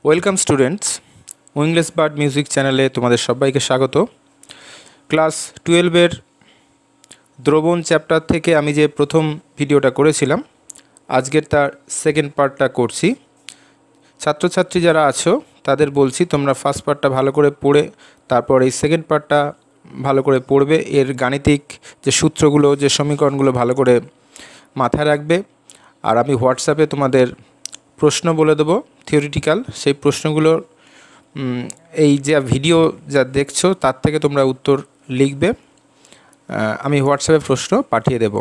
Welcome students, উইংলেস bird music চ্যানেলে তোমাদের সবাইকে স্বাগত। ক্লাস 12-এর দ্রবণ চ্যাপ্টার থেকে আমি যে প্রথম ভিডিওটা করেছিলাম, আজকের তার সেকেন্ড পার্টটা করছি। ছাত্রছাত্রী যারা আছো তাদের বলছি, তোমরা ফার্স্ট পার্টটা ভালো করে পড়ে তারপর এই সেকেন্ড পার্টটা ভালো করে পড়বে। এর গাণিতিক যে সূত্রগুলো, যে সমীকরণগুলো ভালো করে মাথায় রাখবে। আর আমি হোয়াটসঅ্যাপে তোমাদের প্রশ্ন বলে দেবো থিওরিটিক্যাল, সেই প্রশ্নগুলোর এই যে ভিডিও যা দেখছো তার থেকে তোমরা উত্তর লিখবে। আমি হোয়াটসঅ্যাপে প্রশ্ন পাঠিয়ে দেব।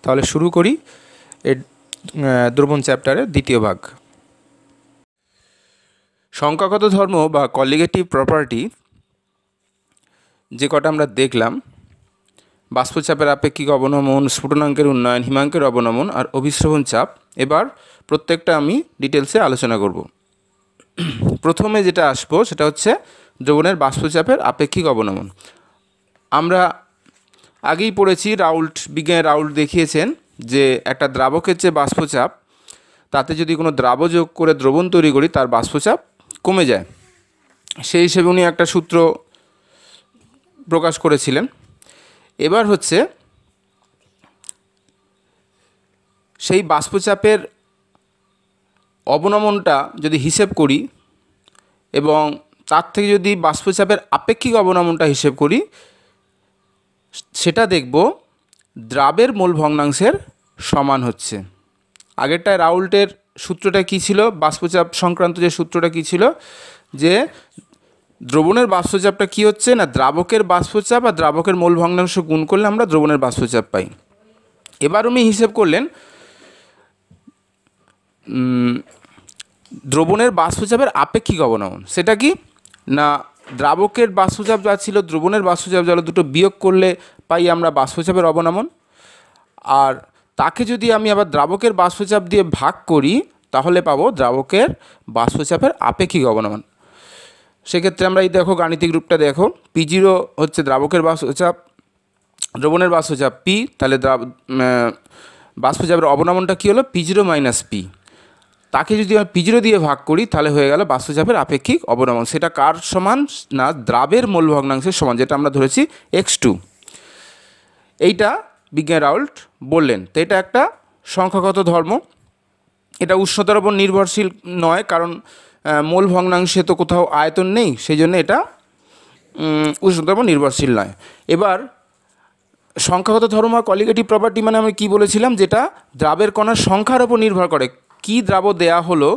তাহলে শুরু করি এর দ্রবণ চ্যাপ্টারের দ্বিতীয় ভাগ। সংখ্যাগত ধর্ম বা কলিগেটিভ প্রপার্টি যে কটা আমরা দেখলাম, বাষ্পচাপের আপেক্ষিক অবনমন, স্ফুটনাঙ্কের উন্নয়ন, হিমাঙ্কের অবনমন আর অভিস্রবণ চাপ, এবার প্রত্যেকটা আমি ডিটেলসে আলোচনা করব। প্রথমে যেটা আসবো সেটা হচ্ছে দ্রবণের বাষ্পচাপের আপেক্ষিক অবনমন। আমরা আগেই পড়েছি, বিজ্ঞানের রাউল্ট দেখিয়েছেন যে একটা দ্রাবকের যে বাষ্পচাপ, তাতে যদি কোনো দ্রাব যোগ করে দ্রবণ তৈরি করি তার বাষ্পচাপ কমে যায়। সেই হিসেবে উনি একটা সূত্র প্রকাশ করেছিলেন। এবার হচ্ছে সেই বাষ্পচাপের অবনমনটা যদি হিসেব করি এবং তার থেকে যদি বাষ্পচাপের আপেক্ষিক অবনমনটা হিসেব করি, সেটা দেখব দ্রাবের মোল ভগ্নাংশের সমান হচ্ছে। আগেরটায় রাউল্টের সূত্রটা কী ছিল, বাষ্পচাপ সংক্রান্ত যে সূত্রটা কী ছিল, যে দ্রবণের বাষ্পচাপটা কী হচ্ছে না, দ্রাবকের বাষ্পচাপ আর দ্রাবকের মোল ভগ্নাংশ গুণ করলে আমরা দ্রবণের বাষ্পচাপ পাই। এবার উনি হিসেব করলেন দ্রবণের বাষ্পচাপের আপেক্ষিক অবনমন। সেটা কি না, দ্রাবকের বাষ্পচাপ যা ছিল, দ্রবণের বাষ্পচাপ যা, দুটো বিয়োগ করলে পাই আমরা বাষ্পচাপের অবনমন। আর তাকে যদি আমি আবার দ্রাবকের বাষ্পচাপ দিয়ে ভাগ করি তাহলে পাবো দ্রাবকের বাষ্পচাপের আপেক্ষিক অবনমন। সেক্ষেত্রে আমরা এই দেখো গাণিতিক রূপটা দেখো, P0 হচ্ছে দ্রাবকের বাষ্পচাপ, দ্রবণের বাষ্পচাপ P, তাহলে বাষ্পচাপের অবনমনটা কী হলো, P0 মাইনাস P। তাকে যদি আমি P0 দিয়ে ভাগ করি তাহলে হয়ে গেল বাষ্পচাপের আপেক্ষিক অবনমন। সেটা কার সমান না, দ্রাবের মোল ভগ্নাংশের সমান, যেটা আমরা ধরেছি x2। এইটা বিজ্ঞান রাউল্ট বললেন। তো এটা একটা সংখ্যাগত ধর্ম, এটা উষ্ণতার উপর নির্ভরশীল নয়, কারণ মোল ভগ্নাংশে তো কোথাও আয়তন নেই, সেই জন্য এটা উষ্ণতার উপর নির্ভরশীল নয়। এবার সংখ্যাগত ধর্ম আর কলিগেটিভ প্রপার্টি মানে আমি কী বলেছিলাম, যেটা দ্রাবের কণার সংখ্যার উপর নির্ভর করে। কি দ্রাব দেয়া হলো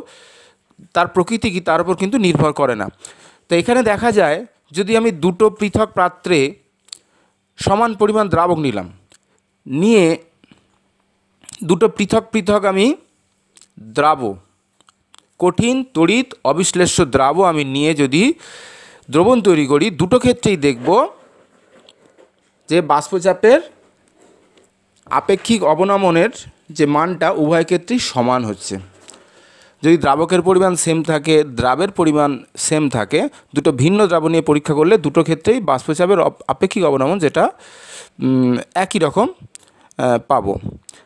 তার প্রকৃতি কি তার উপর কিন্তু নির্ভর করে না। তো এখানে দেখা যায়, যদি আমি দুটো পৃথক পাত্রে সমান পরিমাণ দ্রাবক নিলাম, নিয়ে দুটো পৃথক পৃথক আমি দ্রাব, কঠিন তড়িৎ অবিশ্লেষ্য দ্রাব আমি নিয়ে যদি দ্রবণ তৈরি করি, দুটো ক্ষেত্রেই দেখব যে বাষ্পচাপের আপেক্ষিক অবনমনের যে মানটা উভয় ক্ষেত্রেই সমান হচ্ছে। যদি দ্রাবকের পরিমাণ সেম থাকে, দ্রাবের পরিমাণ সেম থাকে, দুটো ভিন্ন দ্রাব নিয়ে পরীক্ষা করলে দুটো ক্ষেত্রেই বাষ্পচাপের আপেক্ষিক অবনমন যেটা একই রকম পাবো।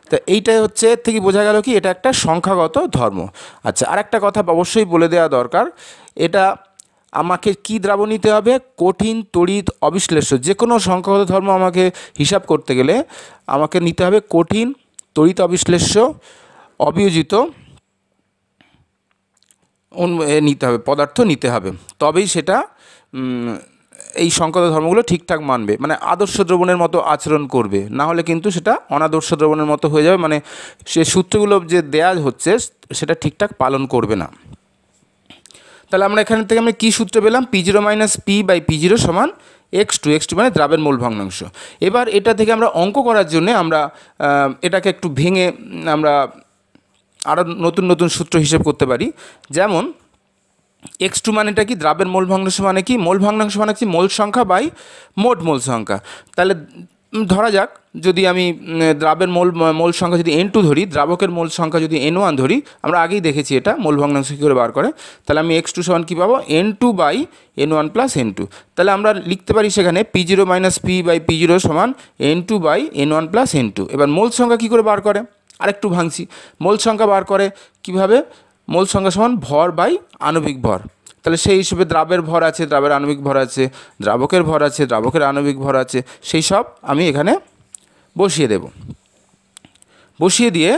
তো এইটাই হচ্ছে, এর থেকে বোঝা গেল কি এটা একটা সংখ্যাগত ধর্ম। আচ্ছা, আর একটা কথা অবশ্যই বলে দেওয়া দরকার, এটা আমাকে কি দ্রাব নিতে হবে, কঠিন তড়িৎ অবিশ্লেষ্য। যে কোনো সংখ্যাগত ধর্ম আমাকে হিসাব করতে গেলে আমাকে নিতে হবে কঠিন তড়িৎ অবিশ্লেষ্য অবিয়োজিত নিতে হবে, পদার্থ নিতে হবে, তবেই সেটা এই সংখ্যাগত ধর্মগুলো ঠিকঠাক মানবে, মানে আদর্শ দ্রবণের মতো আচরণ করবে। না হলে কিন্তু সেটা অনাদর্শ দ্রবণের মতো হয়ে যাবে, মানে সে সূত্রগুলো যে দেয়া হচ্ছে সেটা ঠিকঠাক পালন করবে না। তাহলে আমরা এখান থেকে আমরা কী সূত্র পেলাম, P0 minus P by P0 সমান x2 মানে দ্রাবের মোল ভগ্নাংশ। এবার এটা থেকে আমরা অঙ্ক করার জন্যে আমরা এটাকে একটু ভেঙে আমরা আরও নতুন নতুন সূত্র হিসেব করতে পারি। যেমন x2 মানেটা কি, দ্রাবের মোল ভগ্নাংশ মানে কি, মোল ভগ্নাংশ মানে কি মোল সংখ্যা বাই মোট মোল সংখ্যা। তাহলে ধরা যাক, যদি আমি দ্রাবের মোল সংখ্যা যদি n2 ধরি, দ্রাবকের মোল সংখ্যা যদি n1 ধরি, আমরা আগেই দেখেছি এটা মোল ভগ্নাংশ কী করে বার করে। তাহলে আমি x2 সমান কী পাবো, n2 by n1 plus n2। তাহলে আমরা লিখতে পারি সেখানে P0 minus P by P0 সমান n2 by n1 plus n2। এবার মোল সংখ্যা কী করে বার করে, আরেকটু ভাঙছি। মোল সংখ্যা বার করে কিভাবে, মোল সংখ্যা সমান ভর বাই আণবিক ভর। তাহলে সেই হিসেবে দ্রাবের ভর আছে, দ্রাবের আণবিক ভর আছে, দ্রাবকের ভর আছে, দ্রাবকের আণবিক ভর আছে, সেই সব আমি এখানে বসিয়ে দেব। বসিয়ে দিয়ে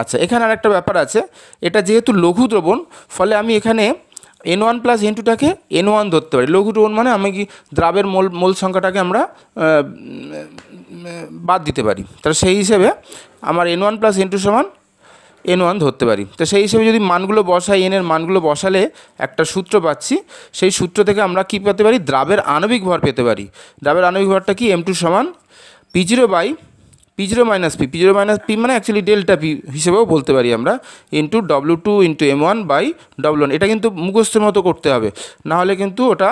আচ্ছা এখানে আর একটা ব্যাপার আছে, এটা যেহেতু লঘু দ্রবণ, ফলে আমি এখানে N1 প্লাস N2টাকে N1 ধরতে পারি। লঘু দ্রবণ মানে আমি কি দ্রাবের মোল সংখ্যাটাকে আমরা বাদ দিতে পারি। তাহলে সেই হিসেবে আমার N1 প্লাস N2 সমান N1 ধরতে পারি। তো সেই হিসেবে যদি মানগুলো বসাই, এনের মানগুলো বসালে একটা সূত্র পাচ্ছি। সেই সূত্র থেকে আমরা কী পেতে পারি? দ্রাবের আণবিক ভর পেতে পারি। দ্রাবের আণবিক ভরটা কি? M2 সমান P0 by P0 minus P. P0 minus P মানে অ্যাকচুয়ালি ডেল্টা পি হিসেবেও বলতে পারি আমরা, into W2 into M1 by W1। এটা কিন্তু মুখস্থের মতো করতে হবে, নাহলে কিন্তু ওটা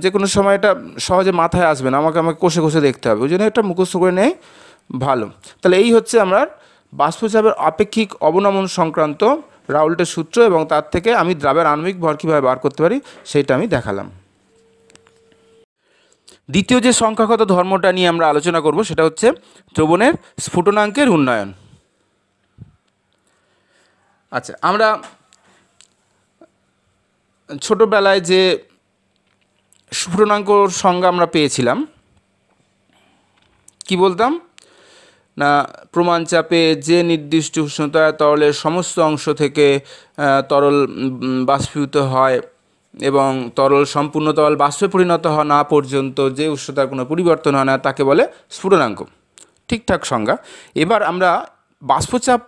যে কোনো সময় এটা সহজে মাথায় আসবে না, আমাকে কষে কষে দেখতে হবে। ওই জন্য এটা মুখস্থ করে নেয় ভালো। তাহলে এই হচ্ছে আমরা বাষ্পচাপের আপেক্ষিক অবনমন সংক্রান্ত রাউল্টের সূত্র, এবং তার থেকে আমি দ্রাবের আণবিক ভর কীভাবে বার করতে পারি সেইটা আমি দেখালাম। দ্বিতীয় যে সংখ্যাগত ধর্মটা নিয়ে আমরা আলোচনা করব সেটা হচ্ছে দ্রবণের স্ফুটনাঙ্কের উন্নয়ন। আচ্ছা, আমরা ছোটোবেলায় যে স্ফুটনাঙ্কর সংজ্ঞা আমরা পেয়েছিলাম, কি বলতাম না, প্রমাণ চাপে যে নির্দিষ্ট উষ্ণতায় তরলের সমস্ত অংশ থেকে তরল বাষ্পীভূত হয় এবং তরল সম্পূর্ণ তরল বাষ্পে পরিণত হওয়া না পর্যন্ত যে উষ্ণতার কোনো পরিবর্তন হয় না তাকে বলে স্ফুটনাঙ্ক। ঠিকঠাক সংজ্ঞা। এবার আমরা বাষ্পচাপ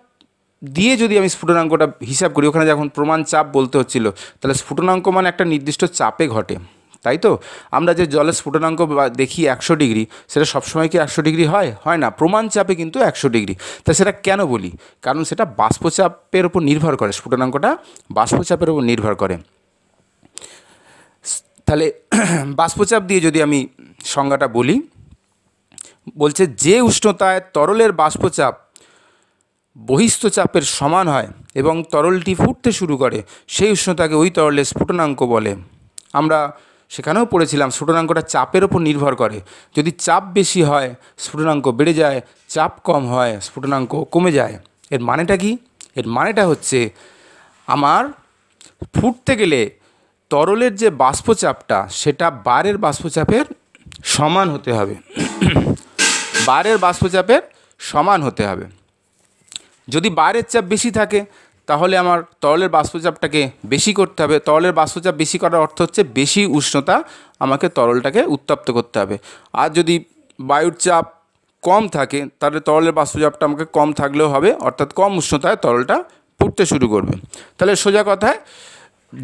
দিয়ে যদি আমি স্ফুটনাঙ্কটা হিসাব করি, ওখানে যখন প্রমাণ চাপ বলতে হচ্ছিল, তাহলে স্ফুটনাঙ্ক মানে একটা নির্দিষ্ট চাপে ঘটে, তাই তো? আমরা যে জলের স্ফুটনাঙ্ক দেখি 100 ডিগ্রি, সেটা সবসময় কি 100 ডিগ্রি হয়? হয় না। প্রমাণ চাপে কিন্তু 100 ডিগ্রি। তা সেটা কেন বলি? কারণ সেটা বাষ্পচাপের উপর নির্ভর করে, স্ফুটনাঙ্কটা বাষ্পচাপের উপর নির্ভর করে। তাহলে বাষ্পচাপ দিয়ে যদি আমি সংজ্ঞাটা বলি, বলছে যে উষ্ণতায় তরলের বাষ্পচাপ বহিস্থ চাপের সমান হয় এবং তরলটি ফুটতে শুরু করে, সেই উষ্ণতাকে ওই তরলের স্ফুটনাঙ্ক বলে। আমরা সেখানেও পড়েছিলাম স্ফুটনাঙ্কটা চাপের ওপর নির্ভর করে। যদি চাপ বেশি হয় স্ফুটনাঙ্ক বেড়ে যায়, চাপ কম হয় স্ফুটনাঙ্ক কমে যায়। এর মানেটা কি? এর মানেটা হচ্ছে আমার ফুটতে গেলে তরলের যে বাষ্পচাপটা সেটা বাইরের বাষ্পচাপের সমান হতে হবে। বাইরের বাষ্পচাপের সমান হতে হবে। যদি বাইরের চাপ বেশি থাকে তাহলে আমার তরলের বাষ্পচাপটাকে বেশি করতে হবে। তরলের বাষ্পচাপ বেশি করার অর্থ হচ্ছে বেশি উষ্ণতা আমাকে তরলটাকে উত্তপ্ত করতে হবে। আর যদি বায়ুর চাপ কম থাকে তাহলে তরলের বাষ্পচাপটা আমাকে কম থাকলেও হবে, অর্থাৎ কম উষ্ণতায় তরলটা ফুটতে শুরু করবে। তাহলে সোজা কথায়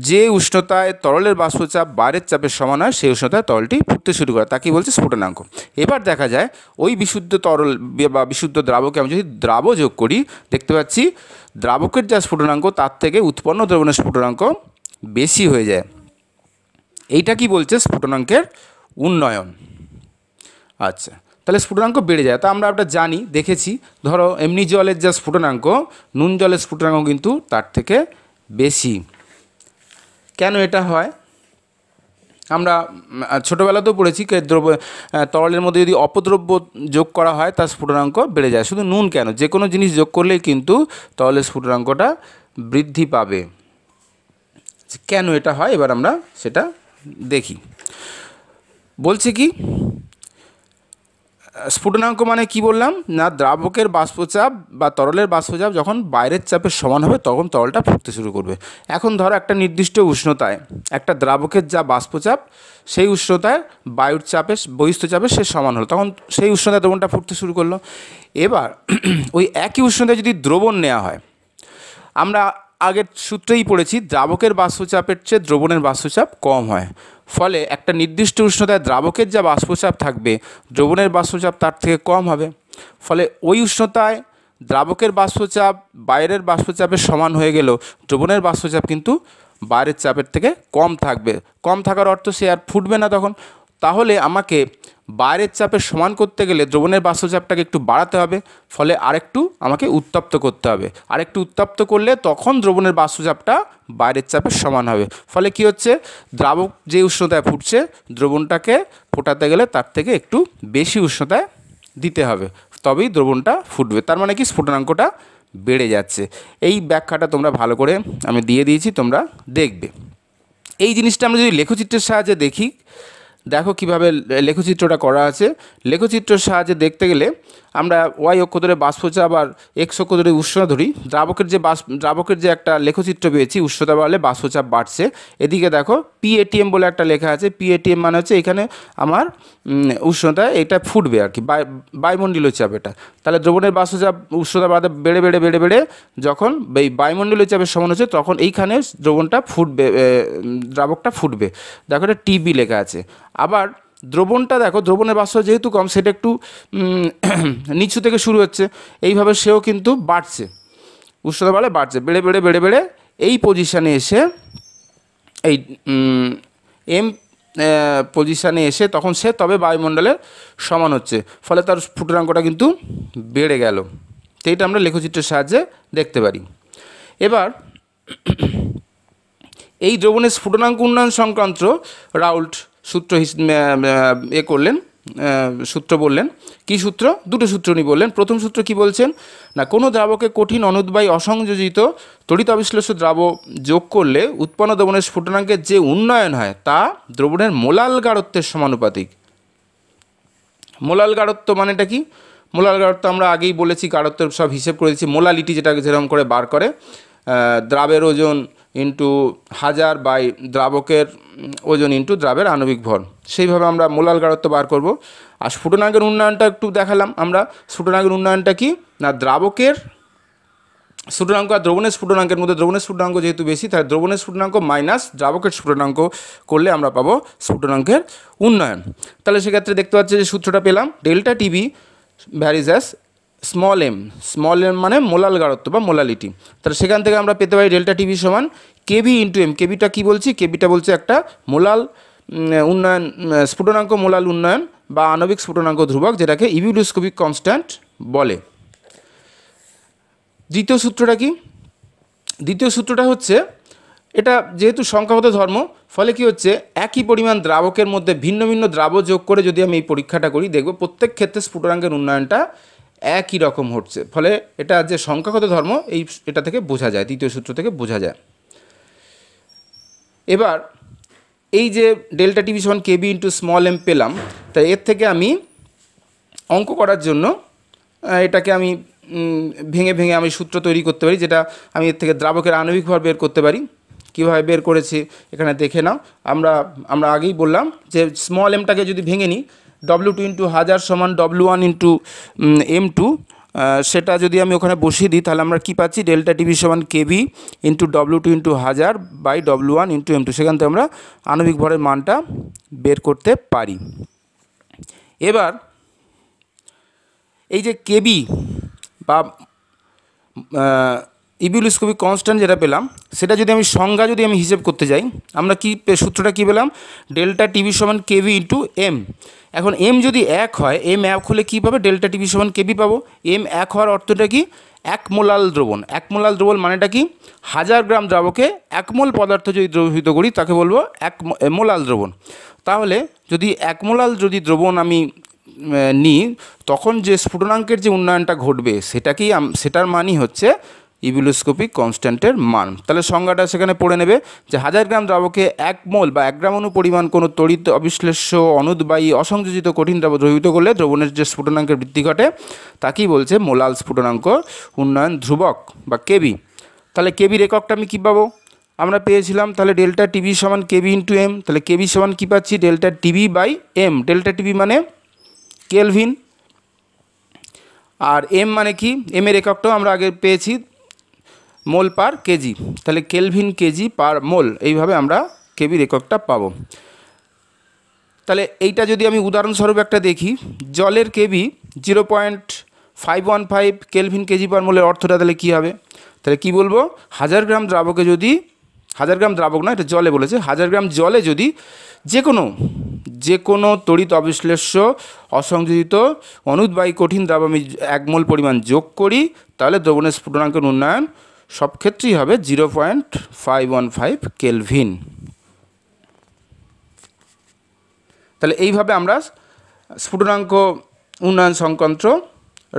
যে উষ্ণতায় তরলের বাষ্পচাপ বাইরের চাপের সমান হয় সেই উষ্ণতায় তরলটি ফুটতে শুরু করে, তাকে বলছে স্ফুটনাঙ্ক। এবার দেখা যায় ওই বিশুদ্ধ তরল বা বিশুদ্ধ দ্রাবকে আমি যদি দ্রাব যোগ করি, দেখতে পাচ্ছি দ্রাবকের যা স্ফুটনাঙ্ক তার থেকে উৎপন্ন দ্রবণের স্ফুটনাঙ্ক বেশি হয়ে যায়। এইটা কি বলছে? স্ফুটনাঙ্কের উন্নয়ন। আচ্ছা, তাহলে স্ফুটনাঙ্ক বেড়ে যায়। তা আমরা ওটা জানি, দেখেছি। ধরো এমনি জলের যা স্ফুটনাঙ্ক, নুন জলের স্ফুটনাঙ্ক কিন্তু তার থেকে বেশি। কেন এটা হয়? আমরা ছোটোবেলাতেও পড়েছি তরলের মধ্যে যদি অপদ্রব্য যোগ করা হয় তার স্ফুটনাঙ্ক বেড়ে যায়। শুধু নুন কেন, যে কোনো জিনিস যোগ করলেই কিন্তু তরলের স্ফুটনাঙ্কটা বৃদ্ধি পাবে। কেন এটা হয় এবার আমরা সেটা দেখি। বলছে কি, স্ফুটনাঙ্ক মানে কি বললাম না, দ্রাবকের বাষ্পচাপ বা তরলের বাষ্পচাপ যখন বাইরের চাপের সমান হবে তখন তরলটা ফুটতে শুরু করবে। এখন ধরো একটা নির্দিষ্ট উষ্ণতায় একটা দ্রাবকের যা বাষ্পচাপ সেই উষ্ণতায় বায়ুর চাপে বহিস্থ চাপে সে সমান হলো, তখন সেই উষ্ণতায় দ্রবণটা ফুটতে শুরু করলো। এবার ওই একই উষ্ণতায় যদি দ্রবণ নেওয়া হয়, আমরা আগের সূত্রেই পড়েছি দ্রাবকের বাষ্পচাপের চেয়ে দ্রবণের বাষ্পচাপ কম হয়, ফলে একটা নির্দিষ্ট উষ্ণতায় দ্রাবকের যা বাষ্পচাপ থাকবে দ্রবণের বাষ্পচাপ তার থেকে কম হবে। ফলে ওই উষ্ণতায় দ্রাবকের বাষ্পচাপ বাইরের বাষ্পচাপের সমান হয়ে গেলেও দ্রবণের বাষ্পচাপ কিন্তু বাইরের চাপের থেকে কম থাকবে। কম থাকার অর্থ সে আর ফুটবে না তখন। তাহলে আমাকে বাইরের চাপের সমান করতে গেলে দ্রবণের বাষ্পচাপটাকে একটু বাড়াতে হবে, ফলে আরেকটু আমাকে উত্তপ্ত করতে হবে। আরেকটু উত্তপ্ত করলে তখন দ্রবণের বাষ্পচাপটা বাইরের চাপের সমান হবে। ফলে কি হচ্ছে, দ্রাবক যে উষ্ণতায় ফুটছে দ্রবণটাকে ফোটাতে গেলে তার থেকে একটু বেশি উষ্ণতায় দিতে হবে, তবেই দ্রবণটা ফুটবে। তার মানে কি, স্ফুটনাঙ্কটা বেড়ে যাচ্ছে। এই ব্যাখ্যাটা তোমরা ভালো করে আমি দিয়ে দিয়েছি, তোমরা দেখবে। এই জিনিসটা আমরা যদি লেখচিত্রের সাহায্যে দেখি, দেখো কিভাবে লেখচিত্রটা করা আছে। লেখচিত্রের সাহায্যে দেখতে গেলে আমরা ওয়াই অক্ষ ধরে বাষ্পচাপ আর এক্স অক্ষ ধরে উষ্ণতা ধরি। দ্রাবকের যে একটা লেখচিত্র পেয়েছি, উষ্ণতা বাড়লে বাষ্পচাপ বাড়ছে। এদিকে দেখো PATM বলে একটা লেখা আছে। PATM মানে হচ্ছে এখানে আমার উষ্ণতা এটা ফুটবে আর কি, বায়ুমণ্ডলীয় চাপ এটা। তাহলে দ্রবণের বাষ্পচাপ উষ্ণতা বাড়তে বেড়ে বেড়ে বেড়ে বেড়ে যখন এই বায়ুমণ্ডলীয় চাপের সমান হচ্ছে, তখন এইখানে দ্রবণটা ফুটবে, দ্রাবকটা ফুটবে। দেখো এটা TB লেখা আছে। আবার দ্রবণটা দেখো, দ্রবণের বাষ্প যেহেতু কম, সেটা একটু নিচু থেকে শুরু হচ্ছে, এইভাবে সেও কিন্তু বাড়ছে, উষ্ণতা বাড়লে বাড়ছে, বেড়ে বেড়ে বেড়ে বেড়ে এই পজিশানে এসে, এই M পজিশানে এসে তখন সে তবে বায়ুমণ্ডলের সমান হচ্ছে, ফলে তার স্ফুটনাঙ্কটা কিন্তু বেড়ে গেল। তো এইটা আমরা লেখচিত্রের সাহায্যে দেখতে পারি। এবার এই দ্রবণের স্ফুটনাঙ্ক উন্নয়ন সংক্রান্ত রাউল্ট সূত্র করলেন, সূত্র বললেন। কি সূত্র? দুটো সূত্র উনি বললেন। প্রথম সূত্র কি বলছেন না, কোনো দ্রাবকে কঠিন অনুদ্বায়ী অসংযোজিত তড়িৎ অবিশ্লেষ্য দ্রাব যোগ করলে উৎপন্ন দ্রবণের স্ফুটনাঙ্কের যে উন্নয়ন হয় তা দ্রবণের মোলাল গাঢ়ত্বের সমানুপাতিক। মোলাল গাঢ়ত্ব মানেটা কি? মোলাল গাঢ়ত্ব আমরা আগেই বলেছি, গাঢ়ত্বের সব হিসেব করে দিচ্ছি। মোলালিটি যেটাকে যেরকম করে বার করে, দ্রাবের ওজন ইন্টু 1000 বাই দ্রাবকের ওজন ইন্টু দ্রাবের আণবিক ভর, সেইভাবে আমরা মোলাল গাঢ়ত্ব বার করব। আর স্ফুটনাঙ্কের উন্নয়নটা একটু দেখালাম আমরা। স্ফুটনাঙ্কের উন্নয়নটা কি না, দ্রাবকের স্ফুটনাঙ্ক আর দ্রবণের স্ফুটনাঙ্কের মধ্যে দ্রবণের স্ফুটনাঙ্ক যেহেতু বেশি, তাই দ্রবণের স্ফুটনাঙ্ক মাইনাস দ্রাবকের স্ফুটনাঙ্ক করলে আমরা পাবো স্ফুটনাঙ্কের উন্নয়ন। তাহলে সেক্ষেত্রে দেখতে পাচ্ছি যে সূত্রটা পেলাম, delta TB varies as small M মানে মোলাল গাঢ়ত্ব বা মোলালিটি। তাহলে সেখান থেকে আমরা পেতে পারি ডেল্টা টিবি সমান কেভি ইন্টু এম। কেবিটা কী বলছি? কেবিটা বলছে একটা মোলাল উন্নয়ন স্ফুটনাঙ্ক, মোলাল উন্নয়ন বা আণবিক স্ফুটনাঙ্ক ধ্রুবক, যেটাকে ইভিউলোস্কোপিক কনস্ট্যান্ট বলে। দ্বিতীয় সূত্রটা কি? দ্বিতীয় সূত্রটা হচ্ছে, এটা যেহেতু সংখ্যাগত ধর্ম, ফলে কি হচ্ছে, একই পরিমাণ দ্রাবকের মধ্যে ভিন্ন ভিন্ন দ্রাব যোগ করে যদি আমি এই পরীক্ষাটা করি, দেখব প্রত্যেক ক্ষেত্রে স্ফুটনাঙ্কের উন্নয়নটা একই রকম হচ্ছে। ফলে এটা যে সংখ্যাগত ধর্ম, এটা থেকে বোঝা যায়, দ্বিতীয় সূত্র থেকে বোঝা যায়। এবার এই যে ডেল্টা টিভি সমান কেবি ইন্টু স্মল এম পেলাম, তাই এর থেকে আমি অঙ্ক করার জন্য এটাকে আমি ভেঙে ভেঙে আমি সূত্র তৈরি করতে পারি, যেটা আমি এর থেকে দ্রাবকের আণবিক ভর বের করতে পারি। কীভাবে বের করেছি এখানে দেখে নাও। আমরা আগেই বললাম যে স্মল এমটাকে যদি ভেঙে নিই, W2 ইন্টু 1000 সমান W1 ইন্টু M2, সেটা যদি আমি ওখানে বসিয়ে দিই, তাহলে আমরা কী পাচ্ছি, ডেল্টা টিভি সমান KV into W2 into 1000 by W1 into M2। সেখান থেকে আমরা আণবিক ভরের মানটা বের করতে পারি। এবার এই যে কেবি বা ইভিউলোস্কোপিক কনস্ট্যান্ট যেটা পেলাম, সেটা যদি আমি সংজ্ঞা যদি আমি হিসেব করতে যাই, আমরা কি সূত্রটা কী পেলাম, ডেল্টা টিভি সমান কেভি ইন্টু এম। এখন এম যদি 1 হয়, এম 1 হলে কী পাবে, ডেল্টা টিভি সমান কেভি পাবো। এম 1 হওয়ার অর্থটা কি, 1 মোলাল দ্রবণ। 1 মোলাল দ্রবণ মানেটা কি, 1000 গ্রাম দ্রাবকে 1 মোল পদার্থ যদি দ্রবীভূত করি, তাকে বলবো 1 মোলাল দ্রবণ। তাহলে যদি 1 মোলাল যদি দ্রবণ আমি নিই, তখন যে স্ফুটনাঙ্কের যে উন্নয়নটা ঘটবে, সেটার মানই হচ্ছে ইভিউলোস্কোপিক কনস্ট্যান্টের মান। তাহলে সংজ্ঞাটা সেখানে পড়ে নেবে যে 1000 গ্রাম দ্রাবকে 1 মোল বা 1 গ্রাম অণু পরিমাণ কোনো তড়িৎ অবিশ্লেষ্য অনুদ্বায়ী অসংযোজিত কঠিন দ্রাবক দ্রবীভূত করলে দ্রবণের যে স্ফুটনাঙ্কের বৃদ্ধি ঘটে, তাকেই বলছে মোলাল স্ফুটনাঙ্ক উন্নয়ন ধ্রুবক বা কেবি। তাহলে কেবির এককটা আমি কী পাবো, আমরা পেয়েছিলাম তাহলে ডেল্টা টিভি সমান কেবি ইন্টু এম। তাহলে কেবি সমান কী পাচ্ছি, delta TV by M. Delta TV মানে কেলভিন, আর এম মানে কি, এম এর এককটাও আমরা আগে পেয়েছি মোল পার কেজি। তাহলে কেলভিন কেজি পার মোল, এইভাবে আমরা কেবির এককটা পাবো। তাহলে এইটা যদি আমি উদাহরণস্বরূপ একটা দেখি, জলের কেবি 0.515 কেলভিন কেজি পার মোলের অর্থটা তাহলে কী হবে, তাহলে কী বলবো, 1000 গ্রাম দ্রাবকে যদি, 1000 গ্রাম দ্রাবক না, এটা জলে বলেছে, 1000 গ্রাম জলে যদি যে কোনো তড়িৎ অবিশ্লেষ্য অসংযোজিত অনুদ্বায়ী কঠিন দ্রাব আমি 1 মোল পরিমাণ যোগ করি, তাহলে দ্রবণের স্ফুটনাঙ্কের উন্নয়ন সব ক্ষেত্রেই হবে 0.515 কেলভিন। তাহলে এইভাবে আমরা স্ফুটনাঙ্ক উন্নয়ন সংক্রান্ত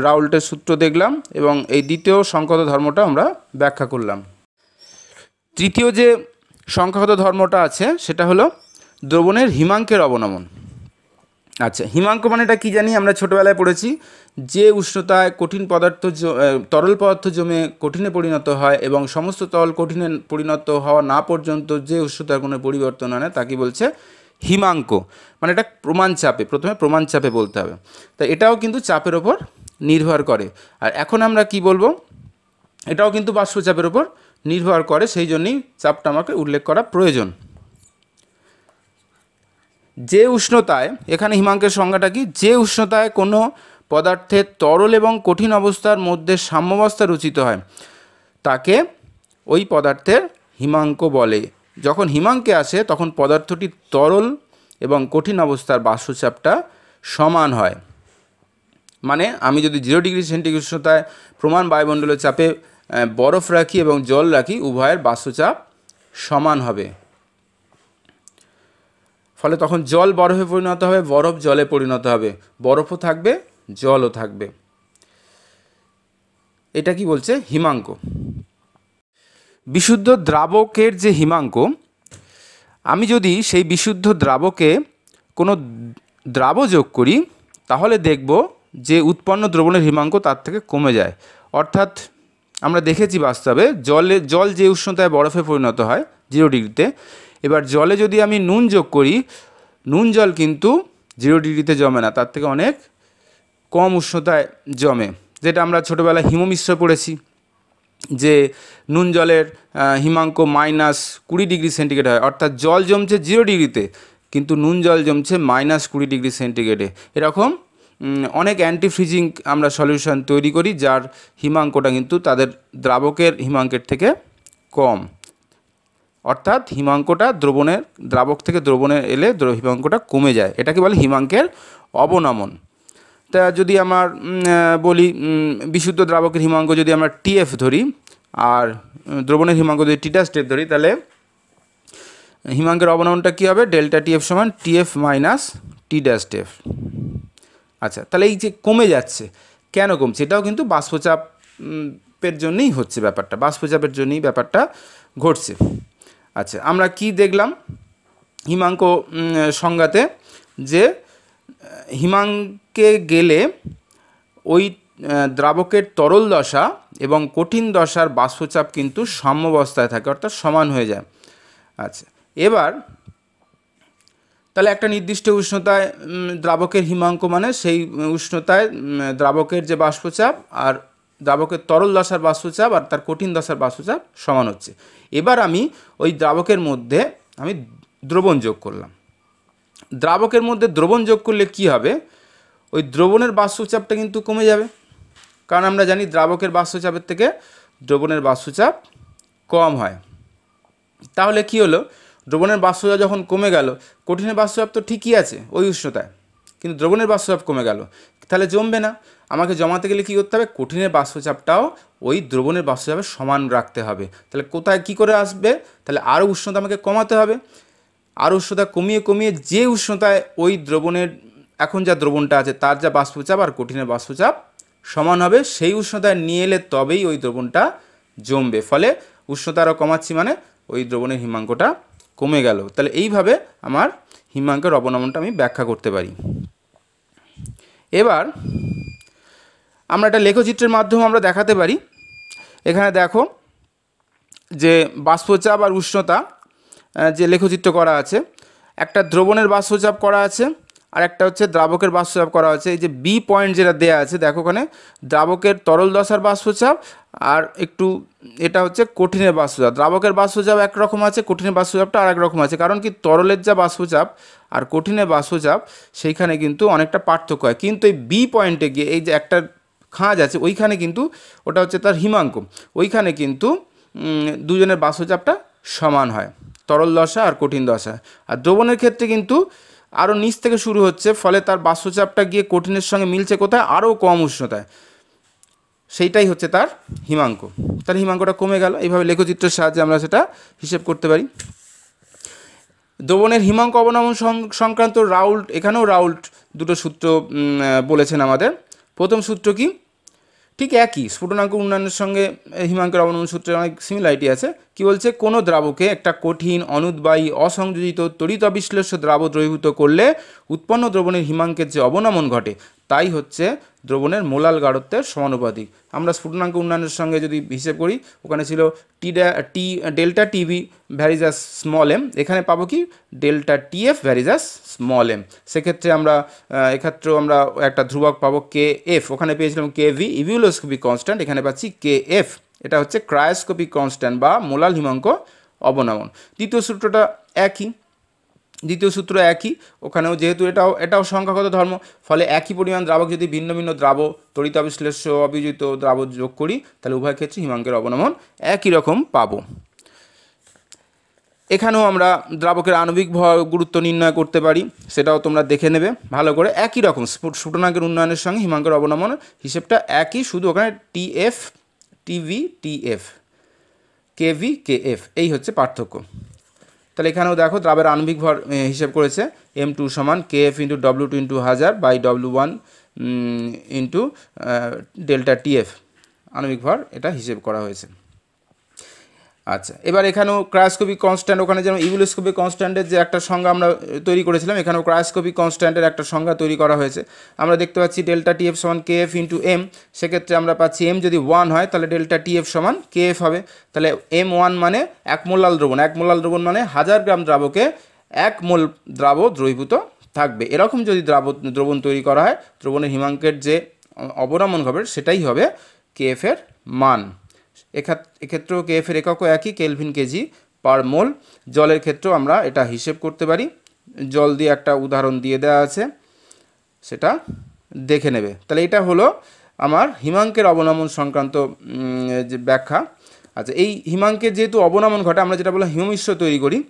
রাউল্টের সূত্র দেখলাম এবং এই দ্বিতীয় সংখ্যাগত ধর্মটা আমরা ব্যাখ্যা করলাম। তৃতীয় যে সংখ্যাগত ধর্মটা আছে সেটা হলো দ্রবণের হিমাঙ্কের অবনমন। আচ্ছা, হিমাঙ্ক মানে এটা কী জানি, আমরা ছোটোবেলায় পড়েছি, যে উষ্ণতায় কঠিন পদার্থ তরল পদার্থ জমে কঠিনে পরিণত হয় এবং সমস্ত তরল কঠিনে পরিণত হওয়া না পর্যন্ত যে উষ্ণতার কোনো পরিবর্তন হয় না তাকে বলছে হিমাঙ্ক। মানে এটা প্রমাণ চাপে, প্রথমে প্রমাণ চাপে বলতে হবে, তা এটাও কিন্তু চাপের ওপর নির্ভর করে। আর এখন আমরা কি বলবো, এটাও কিন্তু বাষ্পচাপের ওপর নির্ভর করে, সেই জন্যই চাপটা আমাকে উল্লেখ করা প্রয়োজন। যে উষ্ণতায়, এখানে হিমাঙ্কের সংজ্ঞাটা কি, যে উষ্ণতায় কোনো পদার্থের তরল এবং কঠিন অবস্থার মধ্যে সাম্যাবস্থা রচিত হয় তাকে ওই পদার্থের হিমাঙ্ক বলে। যখন হিমাঙ্কে আসে তখন পদার্থটি তরল এবং কঠিন অবস্থার বাষ্পচাপটা সমান হয়। মানে আমি যদি 0 ডিগ্রি সেন্টিগ্রেড উষ্ণতায় প্রমাণ বায়ুমণ্ডলের চাপে বরফ রাখি এবং জল রাখি, উভয়ের বাষ্পচাপ সমান হবে। ফলে তখন জল বরফে পরিণত হবে, বরফ জলে পরিণত হবে, বরফও থাকবে জলও থাকবে। এটা কি বলছে, হিমাঙ্ক। বিশুদ্ধ দ্রাবকের যে হিমাঙ্ক, আমি যদি সেই বিশুদ্ধ দ্রাবকে কোনো দ্রাব যোগ করি তাহলে দেখব যে উৎপন্ন দ্রবণের হিমাঙ্ক তার থেকে কমে যায়। অর্থাৎ আমরা দেখেছি বাস্তবে জল যে উষ্ণতায় বরফে পরিণত হয় 0 ডিগ্রিতে, এবার জলে যদি আমি নুন যোগ করি, নুন জল কিন্তু 0 ডিগ্রিতে জমে না, তার থেকে অনেক কম উষ্ণতায় জমে, যেটা আমরা ছোটোবেলায় হিমমিশ্র পড়েছি যে নুন জলের হিমাঙ্ক -20 ডিগ্রি সেন্টিগ্রেড হয়। অর্থাৎ জল জমছে 0 ডিগ্রিতে কিন্তু নুন জল জমছে -20 ডিগ্রি সেন্টিগ্রেডে। এরকম অনেক অ্যান্টি ফ্রিজিং আমরা সলিউশন তৈরি করি যার হিমাঙ্কটা কিন্তু তাদের দ্রাবকের হিমাঙ্কের থেকে কম। অর্থাৎ হিমাঙ্কটা দ্রাবক থেকে দ্রবণে এলে হিমাঙ্কটা কমে যায়, এটাকে বলে হিমাঙ্কের অবনমন। তা যদি আমার বলি বিশুদ্ধ দ্রাবকের হিমাঙ্ক যদি আমরা TF ধরি আর দ্রবণের হিমাঙ্ক যদি T' ধরি, তাহলে হিমাঙ্কের অবনমনটা কী হবে, ডেল্টা TF সমান TF মাইনাস T'. আচ্ছা, তাহলে এই যে কমে যাচ্ছে, কেন কমছে, এটাও কিন্তু বাষ্পচাপের জন্যই হচ্ছে ব্যাপারটা, বাষ্পচাপের জন্যই ব্যাপারটা ঘটছে। আচ্ছা, আমরা কি দেখলাম হিমাঙ্ক সংজ্ঞাতে, যে হিমাঙ্কে গেলে ওই দ্রাবকের তরল দশা এবং কঠিন দশার বাষ্পচাপ কিন্তু সাম্যাবস্থায় থাকে, অর্থাৎ সমান হয়ে যায়। আচ্ছা, এবার তাহলে একটা নির্দিষ্ট উষ্ণতায় দ্রাবকের হিমাঙ্ক মানে সেই উষ্ণতায় দ্রাবকের যে বাষ্পচাপ আর দ্রাবকের তরল দশার বাষ্পচাপ আর তার কঠিন দশার বাষ্পচাপ সমান হচ্ছে। এবার আমি ওই দ্রাবকের মধ্যে আমি দ্রবণ যোগ করলাম। দ্রাবকের মধ্যে দ্রবণ যোগ করলে কি হবে, ওই দ্রবণের বাষ্পচাপটা কিন্তু কমে যাবে, কারণ আমরা জানি দ্রাবকের বাষ্পচাপের থেকে দ্রবণের বাষ্পচাপ কম হয়। তাহলে কি হলো, দ্রবণের বাষ্পচাপ যখন কমে গেল, কঠিনের বাষ্পচাপ তো ঠিকই আছে ওই উষ্ণতায়, কিন্তু দ্রবণের বাষ্পচাপ কমে গেল, তাহলে জমবে না। আমাকে জমাতে গেলে কী করতে হবে, কঠিনের বাষ্পচাপটাও ওই দ্রবণের বাষ্পচাপের সমান রাখতে হবে। তাহলে কোথায় কী করে আসবে, তাহলে আরও উষ্ণতা আমাকে কমাতে হবে, আরও উষ্ণতা কমিয়ে কমিয়ে যে উষ্ণতায় ওই দ্রবণের এখন যা দ্রবণটা আছে তার যা বাষ্পচাপ আর কঠিনের বাষ্পচাপ সমান হবে, সেই উষ্ণতায় নিয়ে এলে তবেই ওই দ্রবণটা জমবে। ফলে উষ্ণতা আরও কমাচ্ছি মানে ওই দ্রবণের হিমাঙ্কটা কমে গেল। তাহলে এইভাবে আমার হিমাঙ্কের অবনমনটা আমি ব্যাখ্যা করতে পারি। এবার আমরা একটা লেখচিত্রের মাধ্যমে আমরা দেখাতে পারি। এখানে দেখো যে বাষ্পচাপ আর উষ্ণতা যে লেখচিত্র করা আছে, একটা দ্রবণের বাষ্পচাপ করা আছে আর একটা হচ্ছে দ্রাবকের বাষ্পচাপ করা আছে। এই যে বি পয়েন্ট যেটা দেয়া আছে দেখো, ওখানে দ্রাবকের তরল দশার বাষ্পচাপ আর একটু এটা হচ্ছে কঠিনের বাষ্পচাপ। দ্রাবকের বাষ্পচাপ একরকম আছে, কঠিনের বাষ্পচাপটা আর এক রকম আছে, কারণ কি তরলের যা বাষ্পচাপ আর কঠিনের বাষ্পচাপ সেইখানে কিন্তু অনেকটা পার্থক্য হয়। কিন্তু এই বি পয়েন্টে গিয়ে এই যে একটা খাঁজ আছে ওইখানে কিন্তু ওটা হচ্ছে তার হিমাঙ্ক, ওইখানে কিন্তু দুজনের বাষ্পচাপটা সমান হয়, তরল দশা আর কঠিন দশা। আর দ্রবণের ক্ষেত্রে কিন্তু আরও নিচ থেকে শুরু হচ্ছে, ফলে তার বাষ্পচাপটা গিয়ে কঠিনের সঙ্গে মিলছে কোথায়, আরও কম উষ্ণতায়, সেইটাই হচ্ছে তার হিমাঙ্ক। তার হিমাঙ্কটা কমে গেল। এইভাবে লেখচিত্রের সাহায্যে আমরা সেটা হিসেব করতে পারি। দ্রবণের হিমাঙ্ক অবনমন সংক্রান্ত রাউল্ট, এখানেও রাউল্ট দুটো সূত্র বলেছেন আমাদের। প্রথম সূত্র কি, ঠিক একই স্ফুটনাঙ্ক উন্নয়নের সঙ্গে হিমাঙ্কের অবনমন সূত্রের অনেক সিমিলারিটি আছে। কি বলছে, কোনো দ্রাবকে একটা কঠিন অনুদ্বায়ী অসংযোজিত তড়িৎ অবিশ্লেষ্য দ্রাব দ্রবীভূত করলে উৎপন্ন দ্রবণের হিমাঙ্কের যে অবনমন ঘটে তাই হচ্ছে দ্রবণের মোলাল গাঢ়ত্বের সমানুপাতিক। আমরা স্ফুটনাঙ্ক উন্নয়নের সঙ্গে যদি হিসেব করি, ওখানে ছিল delta TV varies as small M, এখানে পাবো কি delta TF varies as small M. সেক্ষেত্রে আমরা এক্ষেত্রেও আমরা একটা ধ্রুবক পাবো কে এফ, ওখানে পেয়েছিলাম কে ভি ইভিউলোস্কোপিক কনস্ট্যান্ট, এখানে পাচ্ছি কে এফ, এটা হচ্ছে ক্রায়োস্কোপিক কনস্ট্যান্ট বা মোলাল হিমাঙ্ক অবনমন। দ্বিতীয় সূত্রটা একই, দ্বিতীয় সূত্র একই, ওখানেও যেহেতু এটাও সংখ্যাগত ধর্ম, ফলে একই পরিমাণ দ্রাবক যদি ভিন্ন ভিন্ন দ্রাব তড়িৎ অবিশ্লেষ্য অবিযোজিত দ্রাব যোগ করি তাহলে উভয় ক্ষেত্রে হিমাঙ্কের অবনমন একই রকম পাবো। এখানেও আমরা দ্রাবকের আণবিক ভর গুরুত্ব নির্ণয় করতে পারি, সেটাও তোমরা দেখে নেবে ভালো করে। একই রকম স্ফুটনাঙ্কের উন্নয়নের সঙ্গে হিমাঙ্কের অবনমন হিসেবটা একই, শুধু ওখানে TF TV TF KV KF এই হচ্ছে পার্থক্য। তাহলে এখানেও দেখো দ্রাবের আণবিক ভর হিসেব করেছে M2 সমান KF into W2 into 1000 by W1 into delta TF আণবিক ভর এটা হিসেব করা হয়েছে। আচ্ছা, এবার এখানেও ক্রায়োস্কোপিক কনস্ট্যান্ট, ওখানে যেমন ইভিউলোস্কোপিক কনস্ট্যান্টের যে একটা সংজ্ঞা আমরা তৈরি করেছিলাম, এখানেও ক্রায়োস্কোপিক কনস্ট্যান্টের একটা সংজ্ঞা তৈরি করা হয়েছে। আমরা দেখতে পাচ্ছি ডেল্টা টিএফ সমান KF ইন্টু এম, সেক্ষেত্রে আমরা পাচ্ছি এম যদি 1 হয় তাহলে ডেল্টা টিএফ সমান KF হবে। তাহলে M1 মানে এক মোলাল দ্রবণ, এক মোলাল দ্রবণ মানে 1000 গ্রাম দ্রাবকে 1 মোল দ্রাব দ্রবীভূত থাকবে। এরকম যদি দ্রবণ তৈরি করা হয়, দ্রবণের হিমাঙ্কের যে অবনমন হবে সেটাই হবে KF এর মান। এক্ষেত্রেও KF এর এককও একই, কেলভিন কেজি পার মোল। জলের ক্ষেত্রেও আমরা এটা হিসেব করতে পারি, জল দিয়ে একটা উদাহরণ দিয়ে দেওয়া আছে, সেটা দেখে নেবে। তাহলে এটা হলো আমার হিমাঙ্কের অবনমন সংক্রান্ত যে ব্যাখ্যা। আচ্ছা, এই হিমাঙ্কের যেহেতু অবনমন ঘটে, আমরা যেটা বললাম হিমমিশ্র তৈরি করি,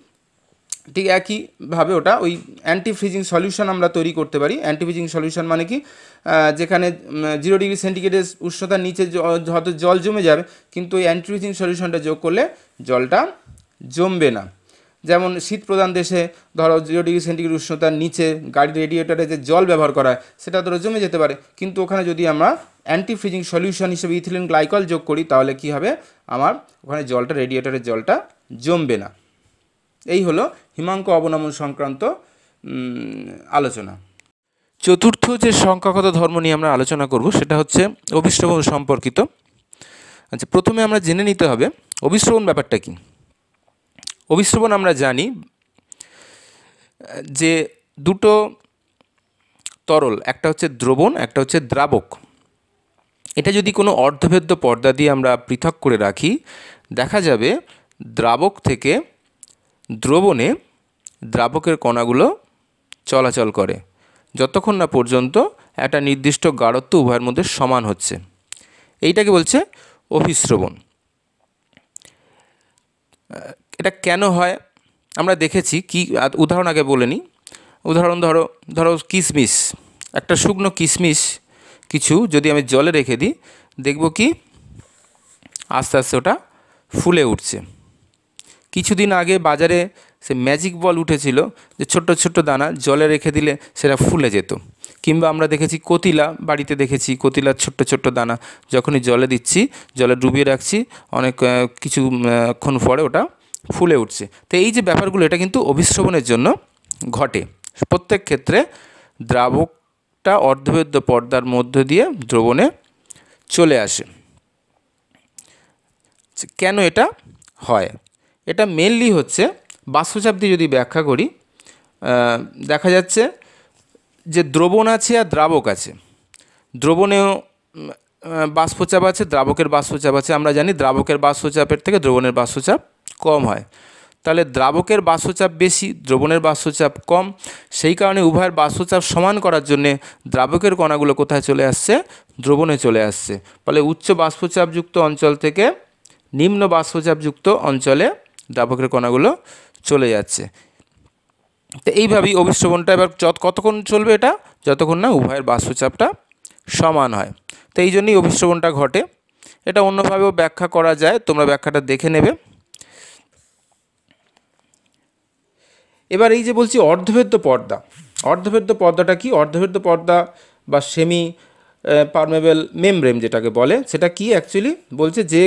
ঠিক একইভাবে ওটা ওই অ্যান্টি ফ্রিজিং সলিউশন আমরা তৈরি করতে পারি। অ্যান্টি ফ্রিজিং সলিউশন মানে কি, যেখানে 0 ডিগ্রি সেন্টিগ্রেডের উষ্ণতার নিচে হয়তো জল জমে যাবে, কিন্তু ওই অ্যান্টি ফ্রিজিং সলিউশনটা যোগ করলে জলটা জমবে না। যেমন শীত প্রধান দেশে ধরো 0 ডিগ্রি সেন্টিগ্রেড উষ্ণতার নিচে গাড়ির রেডিয়েটরে যে জল ব্যবহার করা হয় সেটা ধরো জমে যেতে পারে, কিন্তু ওখানে যদি আমরা অ্যান্টি ফ্রিজিং সলিউশন হিসেবে ইথিলিন গ্লাইকল যোগ করি তাহলে কি হবে, আমার ওখানে জলটা রেডিয়েটরের জলটা জমবে না। এই হলো হিমাঙ্ক অবনমন সংক্রান্ত আলোচনা। চতুর্থ যে সংখ্যাগত ধর্ম নিয়ে আমরা আলোচনা করব সেটা হচ্ছে অভিশ্রবণ সম্পর্কিত। আচ্ছা, প্রথমে আমরা জেনে নিতে হবে অভিশ্রবণ ব্যাপারটা কি। অভিশ্রবণ আমরা জানি যে দুটো তরল, একটা হচ্ছে দ্রবণ, একটা হচ্ছে দ্রাবক, এটা যদি কোনো অর্ধভেদ্য পর্দা দিয়ে আমরা পৃথক করে রাখি, দেখা যাবে দ্রাবক থেকে দ্রবণে দ্রাবকের কণাগুলো চলাচল করে যতক্ষণ না পর্যন্ত একটা নির্দিষ্ট গাঢ়ত্ব উভয়ের মধ্যে সমান হচ্ছে। এইটাকে বলছে অভিশ্রবণ। এটা কেন হয় আমরা দেখেছি, কি উদাহরণ আগে বলে নিই। উদাহরণ ধরো কিশমিশ, একটা শুকনো কিশমিশ কিছু যদি আমি জলে রেখে দিই, দেখব কি আস্তে আস্তে ওটা ফুলে উঠছে। কিছুদিন আগে বাজারে সে ম্যাজিক বল উঠেছিল, যে ছোট্ট ছোট্ট দানা জলে রেখে দিলে সেটা ফুলে যেত। কিংবা আমরা দেখেছি কতিলা, বাড়িতে দেখেছি কতিলার ছোট্ট ছোট্ট দানা যখনই জলে দিচ্ছি, জলে ডুবিয়ে রাখছি, অনেক কিছুক্ষণ পরে ওটা ফুলে উঠছে। তো এই যে ব্যাপারগুলো, এটা কিন্তু অভিশ্রবণের জন্য ঘটে। প্রত্যেক ক্ষেত্রে দ্রাবকটা অর্ধভেদ্য পর্দার মধ্য দিয়ে দ্রবণে চলে আসে। কেন এটা হয়? এটা মেনলি হচ্ছে বাষ্পচাপ দিয়ে যদি ব্যাখ্যা করি, দেখা যাচ্ছে যে দ্রবণ আছে আর দ্রাবক আছে। দ্রবণেও বাষ্পচাপ আছে, দ্রাবকের বাষ্পচাপ আছে। আমরা জানি দ্রাবকের বাষ্পচাপের থেকে দ্রবণের বাষ্পচাপ কম হয়। তাহলে দ্রাবকের বাষ্পচাপ বেশি, দ্রবণের বাষ্পচাপ কম। সেই কারণে উভয়ের বাষ্পচাপ সমান করার জন্যে দ্রাবকের কণাগুলো কোথায় চলে আসছে? দ্রবণে চলে আসছে। ফলে উচ্চ বাষ্পচাপযুক্ত অঞ্চল থেকে নিম্ন বাষ্পচাপযুক্ত অঞ্চলে দ্রাবকের কণাগুলো চলে যাচ্ছে। তো এইভাবেই অভিশ্রবণটা এবার কতক্ষণ চলবে? এটা যতক্ষণ না উভয়ের বাষ্পচাপটা সমান হয়। তো এই জন্যই অভিশ্রবণটা ঘটে। এটা অন্যভাবেও ব্যাখ্যা করা যায়, তোমরা ব্যাখ্যাটা দেখে নেবে। এবার এই যে বলছি অর্ধভেদ্য পর্দা, অর্ধভেদ্য পর্দাটা কি? অর্ধভেদ্য পর্দা বা সেমি পারমেবল মেমব্রেন যেটাকে বলে, সেটা কি অ্যাকচুয়ালি বলছে যে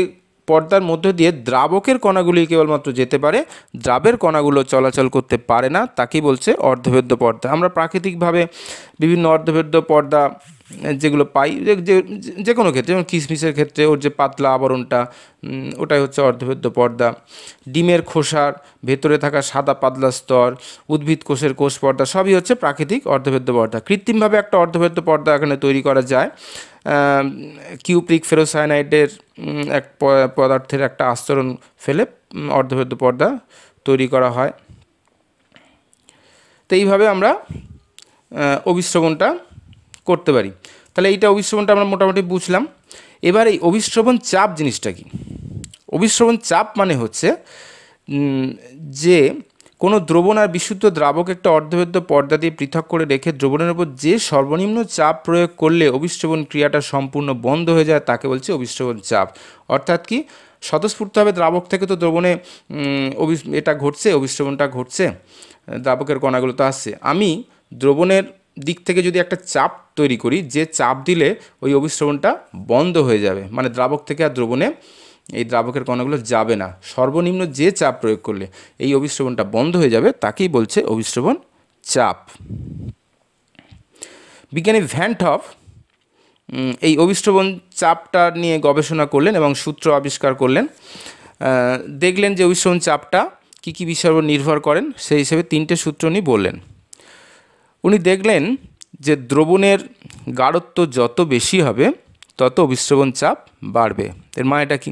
পর্দার মধ্য দিয়ে দ্রাবকের কণাগুলি কেবলমাত্র যেতে পারে, দ্রাবের কণাগুলো চলাচল করতে পারে না, তাকেই বলছে অর্ধভেদ্য পর্দা। আমরা প্রাকৃতিকভাবে বিভিন্ন অর্ধভেদ্য পর্দা যেগুলো পাই যে কোনো ক্ষেত্রে, যেমন কিশমিশের ক্ষেত্রে ওর যে পাতলা আবরণটা, ওটাই হচ্ছে অর্ধভেদ্য পর্দা। ডিমের খোসার ভেতরে থাকা সাদা পাতলা স্তর, উদ্ভিদ কোষের কোষ পর্দা, সবই হচ্ছে প্রাকৃতিক অর্ধভেদ্য পর্দা। কৃত্রিমভাবে একটা অর্ধভেদ্য পর্দা এখানে তৈরি করা যায়। কিউপ্রিক ফেরোসায়ানাইডের এক পদার্থের একটা আস্তরণ ফেলে অর্ধভেদ্য পর্দা তৈরি করা হয়। তো এইভাবে আমরা অভিশ্রবণটা করতে পারি। তাহলে এইটা অভিশ্রবণটা আমরা মোটামুটি বুঝলাম। এবার এই অভিশ্রবণ চাপ জিনিসটা কি? অভিশ্রবণ চাপ মানে হচ্ছে যে কোনো দ্রবণ আর বিশুদ্ধ দ্রাবক একটা অর্ধভেদ্য পর্দা দিয়ে পৃথক করে রেখে দ্রবণের উপর যে সর্বনিম্ন চাপ প্রয়োগ করলে অভিশ্রবণ ক্রিয়াটা সম্পূর্ণ বন্ধ হয়ে যায়, তাকে বলছে অভিশ্রবণ চাপ। অর্থাৎ কি, স্বতঃস্ফূর্তভাবে দ্রাবক থেকে তো দ্রবণে এটা ঘটছে, অভিশ্রবণটা ঘটছে, দ্রাবকের কণাগুলো তো আসছে। আমি দ্রবণের দিক থেকে যদি একটা চাপ তৈরি করি, যে চাপ দিলে ওই অভিশ্রবণটা বন্ধ হয়ে যাবে, মানে দ্রাবক থেকে আর দ্রবণে এই দ্রাবকের কণাগুলো যাবে না, সর্বনিম্ন যে চাপ প্রয়োগ করলে এই অভিশ্রবণটা বন্ধ হয়ে যাবে, তাকেই বলছে অভিশ্রবণ চাপ। বিজ্ঞানী ভ্যান টপ এই অভিশ্রবণ চাপটা নিয়ে গবেষণা করলেন এবং সূত্র আবিষ্কার করলেন। দেখলেন যে অভিশ্রবণ চাপটা কী কী বিষয়ের উপর নির্ভর করেন, সেই হিসেবে 3টে সূত্র উনি বললেন। উনি দেখলেন যে দ্রবণের গাঢ়ত্ব যত বেশি হবে তত অভিশ্রবণ চাপ বাড়বে। এর মানেটা কি?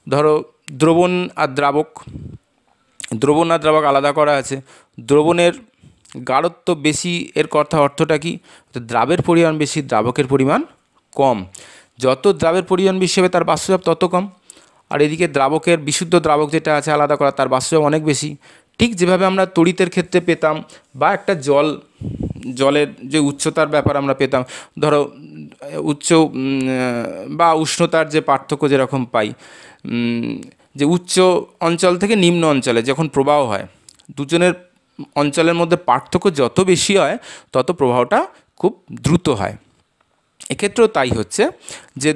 ধরো দ্রবণ আর দ্রাবক আলাদা করা আছে। দ্রবণের গাঢ়ত্ব বেশি, এর কথা অর্থটা কি? দ্রাবের পরিমাণ বেশি, দ্রাবকের পরিমাণ কম। যত দ্রাবের পরিমাণ বেশি হবে তার বাষ্পচাপ তত কম। আর এদিকে দ্রাবকের, বিশুদ্ধ দ্রাবক যেটা আছে আলাদা করা, তার বাষ্পচাপ অনেক বেশি। ঠিক যেভাবে আমরা তড়িতের ক্ষেত্রে পেতাম, বা একটা জলের যে উচ্চতার ব্যাপার আমরা পেতাম, ধরো উচ্চ বা উষ্ণতার যে পার্থক্য যেরকম পাই, যে উচ্চ অঞ্চল থেকে নিম্ন অঞ্চলে যখন প্রবাহ হয়, দুজনের অঞ্চলের মধ্যে পার্থক্য যত বেশি হয় তত প্রবাহটা খুব দ্রুত হয়। এক্ষেত্রেও তাই হচ্ছে যে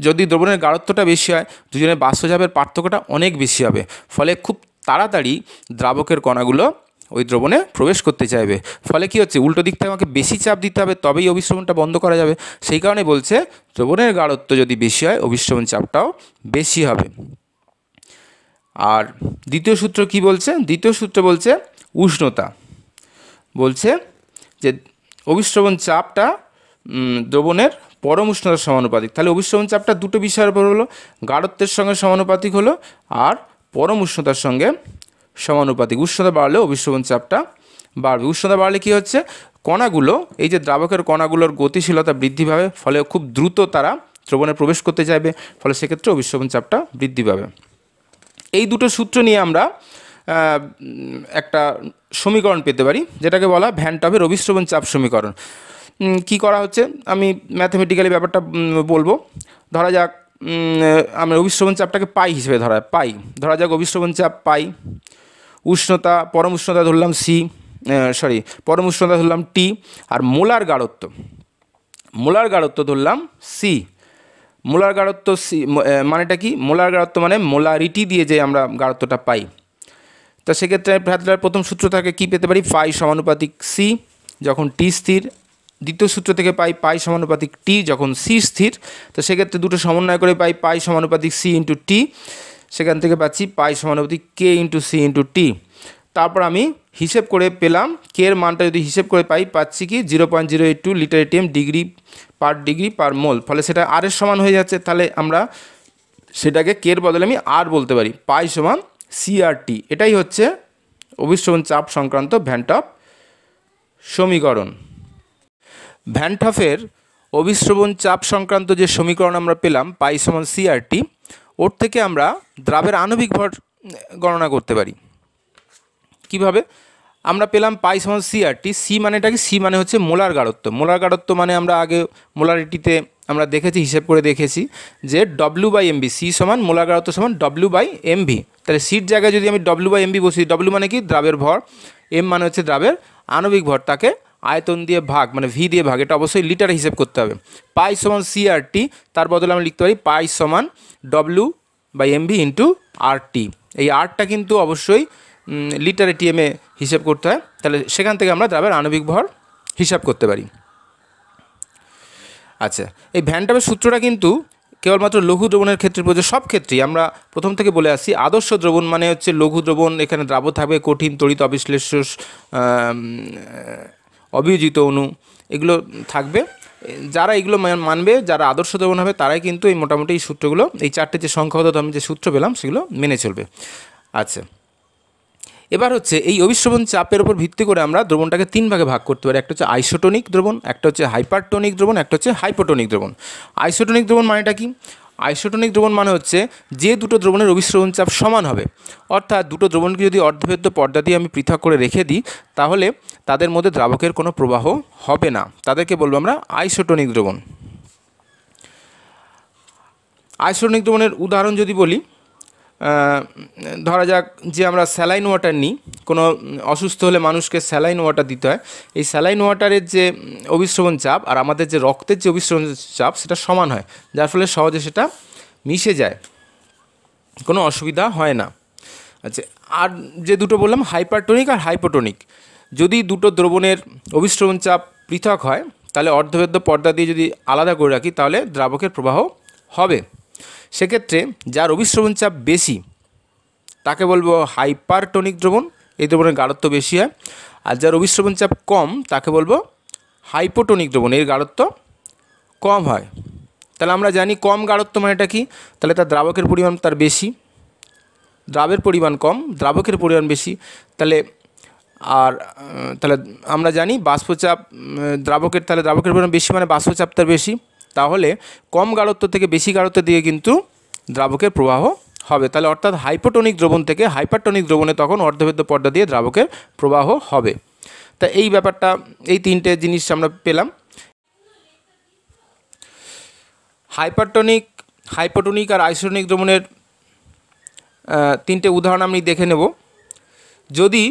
যদি দ্রবণের গাঢ়ত্বটা বেশি হয়, দুজনের বাষ্পচাপের পার্থক্যটা অনেক বেশি হবে, ফলে খুব তাড়াতাড়ি দ্রাবকের কণাগুলো ওই দ্রবণে প্রবেশ করতে চাইবে। ফলে কি হচ্ছে, উল্টো দিক থেকে আমাকে বেশি চাপ দিতে হবে, তবেই অভিশ্রবণটা বন্ধ করা যাবে। সেই কারণে বলছে দ্রবণের গাঢ়ত্ব যদি বেশি হয়, অভিশ্রবণ চাপটাও বেশি হবে। আর দ্বিতীয় সূত্র কি বলছে? দ্বিতীয় সূত্র বলছে উষ্ণতা। বলছে যে অভিশ্রবণ চাপটা দ্রবণের পরম উষ্ণতার সমানুপাতিক। তাহলে অভিশ্রবণ চাপটা দুটো বিষয়ের উপর হলো, গাঢ়ত্বের সঙ্গে সমানুপাতিক হলো আর পরম উষ্ণতার সঙ্গে সমানুপাতিক। উষ্ণতা বাড়লে অভিশ্রবণ চাপটা বাড়বে। উষ্ণতা বাড়লে কী হচ্ছে, কণাগুলো, এই যে দ্রাবকের কণাগুলোর গতিশীলতা বৃদ্ধি পাবে, ফলে খুব দ্রুত তারা দ্রবণে প্রবেশ করতে চাইবে, ফলে সেক্ষেত্রে অভিশ্রবণ চাপটা বৃদ্ধি পাবে। এই দুটো সূত্র নিয়ে আমরা একটা সমীকরণ পেতে পারি, যেটাকে বলা ভ্যান টপের অভিশ্রবণ চাপ সমীকরণ। কি করা হচ্ছে, আমি ম্যাথমেটিক্যালি ব্যাপারটা বলবো। ধরা যাক আমরা অভিশ্রবণ চাপটাকে পাই হিসেবে ধরা যাক অভিশ্রবণ চাপ পাই, উষ্ণতা, পরম উষ্ণতা ধরলাম পরম উষ্ণতা ধরলাম টি, আর মোলার গাঢ়ত্ব ধরলাম সি। মোলার গাঢ়ত্ব সি মানেটা কি? মোলার গাঢ়ত্ব মানে মোলারিটি দিয়ে যে আমরা গাঢ়ত্বটা পাই। তা সেক্ষেত্রে ভ্যাটলার প্রথম সূত্র থেকে কী পেতে পারি? পাই সমানুপাতিক সি যখন টি স্থির। দ্বিতীয় সূত্র থেকে পাই সমানুপাতিক টি যখন সি স্থির। তো সেক্ষেত্রে দুটো সমন্বয় করে পাই সমানুপাতিক সি ইন্টু টি। সেখান থেকে পাচ্ছি পাই সমানুপাতিক কে ইন্টু সি ইন্টু টি। তারপর আমি হিসেব করে পেলাম, কে এর মানটা যদি হিসেব করে পাচ্ছি কি 0.082 লিটার এটিএম ডিগ্রি পার মোল। ফলে সেটা আর এর সমান হয়ে যাচ্ছে। তাহলে আমরা সেটাকে কে এর বদলে আমি আর বলতে পারি, পাই সমান সিআরটি। এটাই হচ্ছে অভিশ্রবণ চাপ সংক্রান্ত ভ্যান টপ সমীকরণ। ভ্যান টপের অভিশ্রবণ চাপ সংক্রান্ত যে সমীকরণ আমরা পেলাম, পাই সমান সিআরটি, ওর থেকে আমরা দ্রাবের আণবিক ভর গণনা করতে পারি। কিভাবে? আমরা পেলাম পাই সমান সিআরটি। সি মানেটা কি? সি মানে হচ্ছে মোলার গাঢ়ত্ব। মানে আমরা আগে মোলারিটিতে আমরা দেখেছি, হিসেব করে দেখেছি যে W/mv, সি সমান মোলার গাঢ়ত্ব সমান W/mv। তাহলে সির জায়গায় যদি আমি W/mv বসি, W মানে কি? দ্রাবের ভর, এম মানে হচ্ছে দ্রাবের আণবিক ভর, তাকে আয়তন দিয়ে ভাগ মানে ভি দিয়ে ভাগ, এটা অবশ্যই লিটারে হিসেব করতে হবে। পাই সমান CRT, তার বদলে আমরা লিখতে পারি পাই সমান W/MV ইন্টু RT। এই আরটা কিন্তু অবশ্যই লিটারে টিএমে হিসেব করতে হয়, তাহলে সেখান থেকে আমরা দ্রাবের আণবিক ভর হিসাব করতে পারি। আচ্ছা, এই ভ্যান ডারের সূত্রটা কিন্তু কেবলমাত্র লঘু দ্রবণের ক্ষেত্রে প্রযোজ্য, সব ক্ষেত্রেই আমরা প্রথম থেকে বলে আসছি। আদর্শ দ্রবণ মানে হচ্ছে লঘু দ্রবণ, এখানে দ্রাব্য থাকবে কঠিন, তড়িৎ, অবিশ্লেষ্য, অবিয়োজিত অণু, এগুলো থাকবে। যারা এগুলো মানবে, যারা আদর্শ দ্রবণ হবে, তারাই কিন্তু এই মোটামুটি এই সূত্রগুলো, এই চারটে যে সংখ্যাগত আমি যে সূত্র পেলাম সেগুলো মেনে চলবে। আচ্ছা, এবার হচ্ছে এই অভিশ্রবণ চাপের উপর ভিত্তি করে আমরা দ্রবণটাকে তিন ভাগে ভাগ করতে পারি। একটা হচ্ছে আইসোটোনিক দ্রবণ, একটা হচ্ছে হাইপারটোনিক দ্রবণ, একটা হচ্ছে হাইপোটোনিক দ্রবণ। আইসোটোনিক দ্রবণ মানেটা কি? আইসোটোনিক দ্রবণ মানে হচ্ছে যে দুটো দ্রবণের অভিশ্রবণ চাপ সমান হবে, অর্থাৎ দুটো দ্রবণকে যদি অর্ধভেদ্য পর্দা দিয়ে আমি পৃথক করে রেখে দিই, তাহলে তাদের মধ্যে দ্রাবকের কোনো প্রবাহ হবে না, তাদেরকে বলবো আমরা আইসোটোনিক দ্রবণ। আইসোটোনিক দ্রবণের উদাহরণ যদি বলি, ধরা যাক যে আমরা স্যালাইন ওয়াটার নিই, কোনো অসুস্থ হলে মানুষকে স্যালাইন ওয়াটার দিতে হয়। এই স্যালাইন ওয়াটারের যে অভিশ্রবণ চাপ আর আমাদের যে রক্তের যে অভিশ্রবণ চাপ সেটা সমান হয়, যার ফলে সহজে সেটা মিশে যায়, কোনো অসুবিধা হয় না। আচ্ছা, আর যে দুটো বললাম হাইপারটোনিক আর হাইপোটোনিক, যদি দুটো দ্রবণের অভিশ্রবণ চাপ পৃথক হয়, তাহলে অর্ধভেদ্য পর্দা দিয়ে যদি আলাদা করে রাখি, তাহলে দ্রাবকের প্রবাহ হবে। সেক্ষেত্রে যার অভিশ্রবণ চাপ বেশি তাকে বলবো হাইপারটোনিক দ্রবণ, এই দ্রবণের গাঢ়ত্ব বেশি হয়। আর যার অভিশ্রবণ চাপ কম তাকে বলবো হাইপোটোনিক দ্রবণ, এর গাঢ়ত্ব কম হয়। তাহলে আমরা জানি কম গাঢ়ত্ব মানেটা কি, তাহলে তার দ্রাবকের পরিমাণ তার বেশি, দ্রাবের পরিমাণ কম, দ্রাবকের পরিমাণ বেশি। তাহলে আমরা জানি বাষ্পচাপ দ্রাবকের, তাহলে দ্রাবকের পরিমাণ বেশি মানে বাষ্পচাপ তার বেশি, তাহলে কম গাঢ়ত্ব থেকে বেশি গাঢ়ত্বের দিকে কিন্তু দ্রাবকের প্রবাহ হবে। তাহলে অর্থাৎ হাইপোটোনিক দ্রবণ থেকে হাইপারটোনিক দ্রবণে তখন অর্ধভেদ্য পর্দা দিয়ে দ্রাবকের প্রবাহ হবে। তা এই ব্যাপারটা, এই তিনটে জিনিস আমরা পেলাম। হাইপোটোনিক আর আইসোটোনিক দ্রবণের তিনটে উদাহরণ আমি দেখে নেব। যদি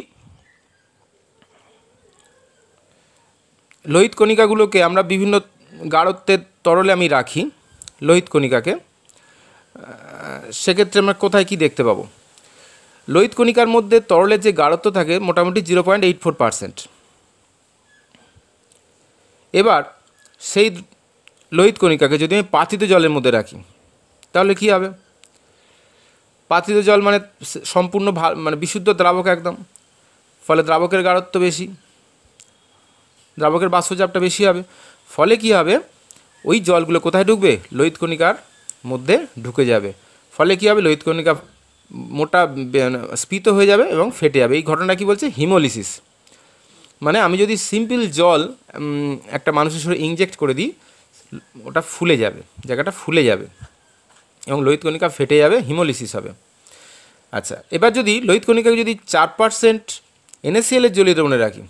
লোহিত কণিকাগুলোকে আমরা বিভিন্ন গাঢ়ত্বের তরলে আমি রাখি, লোহিত কণিকাকে, সেক্ষেত্রে আমরা কোথায় কি দেখতে পাবো? লোহিত কণিকার মধ্যে তরলের যে গাঢ়ত্ব থাকে মোটামুটি 0.84%। এবার সেই লোহিত কণিকাকে যদি আমি পাতিত জলের মধ্যে রাখি, তাহলে কি হবে? পাতিত জল মানে সম্পূর্ণ মানে বিশুদ্ধ দ্রাবক একদম, ফলে দ্রাবকের গাঢ়ত্ব বেশি, দ্রাবকের বাষ্পচাপটা বেশি হবে। ফলে কি হবে? ওই জলগুলো কোথায় ঢুকবে? লোহিত কণিকার মধ্যে ঢুকে যাবে। ফলে কি হবে? লোহিত কণিকা মোটা স্ফীত হয়ে যাবে এবং ফেটে যাবে। এই ঘটনা কি বলছে? হিমোলিসিস। মানে আমি যদি সিম্পল জল একটা মানুষের শরীরে ইনজেক্ট করে দিই, ওটা ফুলে যাবে, জায়গাটা ফুলে যাবে এবং লোহিত কণিকা ফেটে যাবে, হিমোলিসিস হবে। আচ্ছা, এবার যদি লোহিত কণিকাকে যদি 4% NaCl এর জলীয় দ্রবণে রাখি,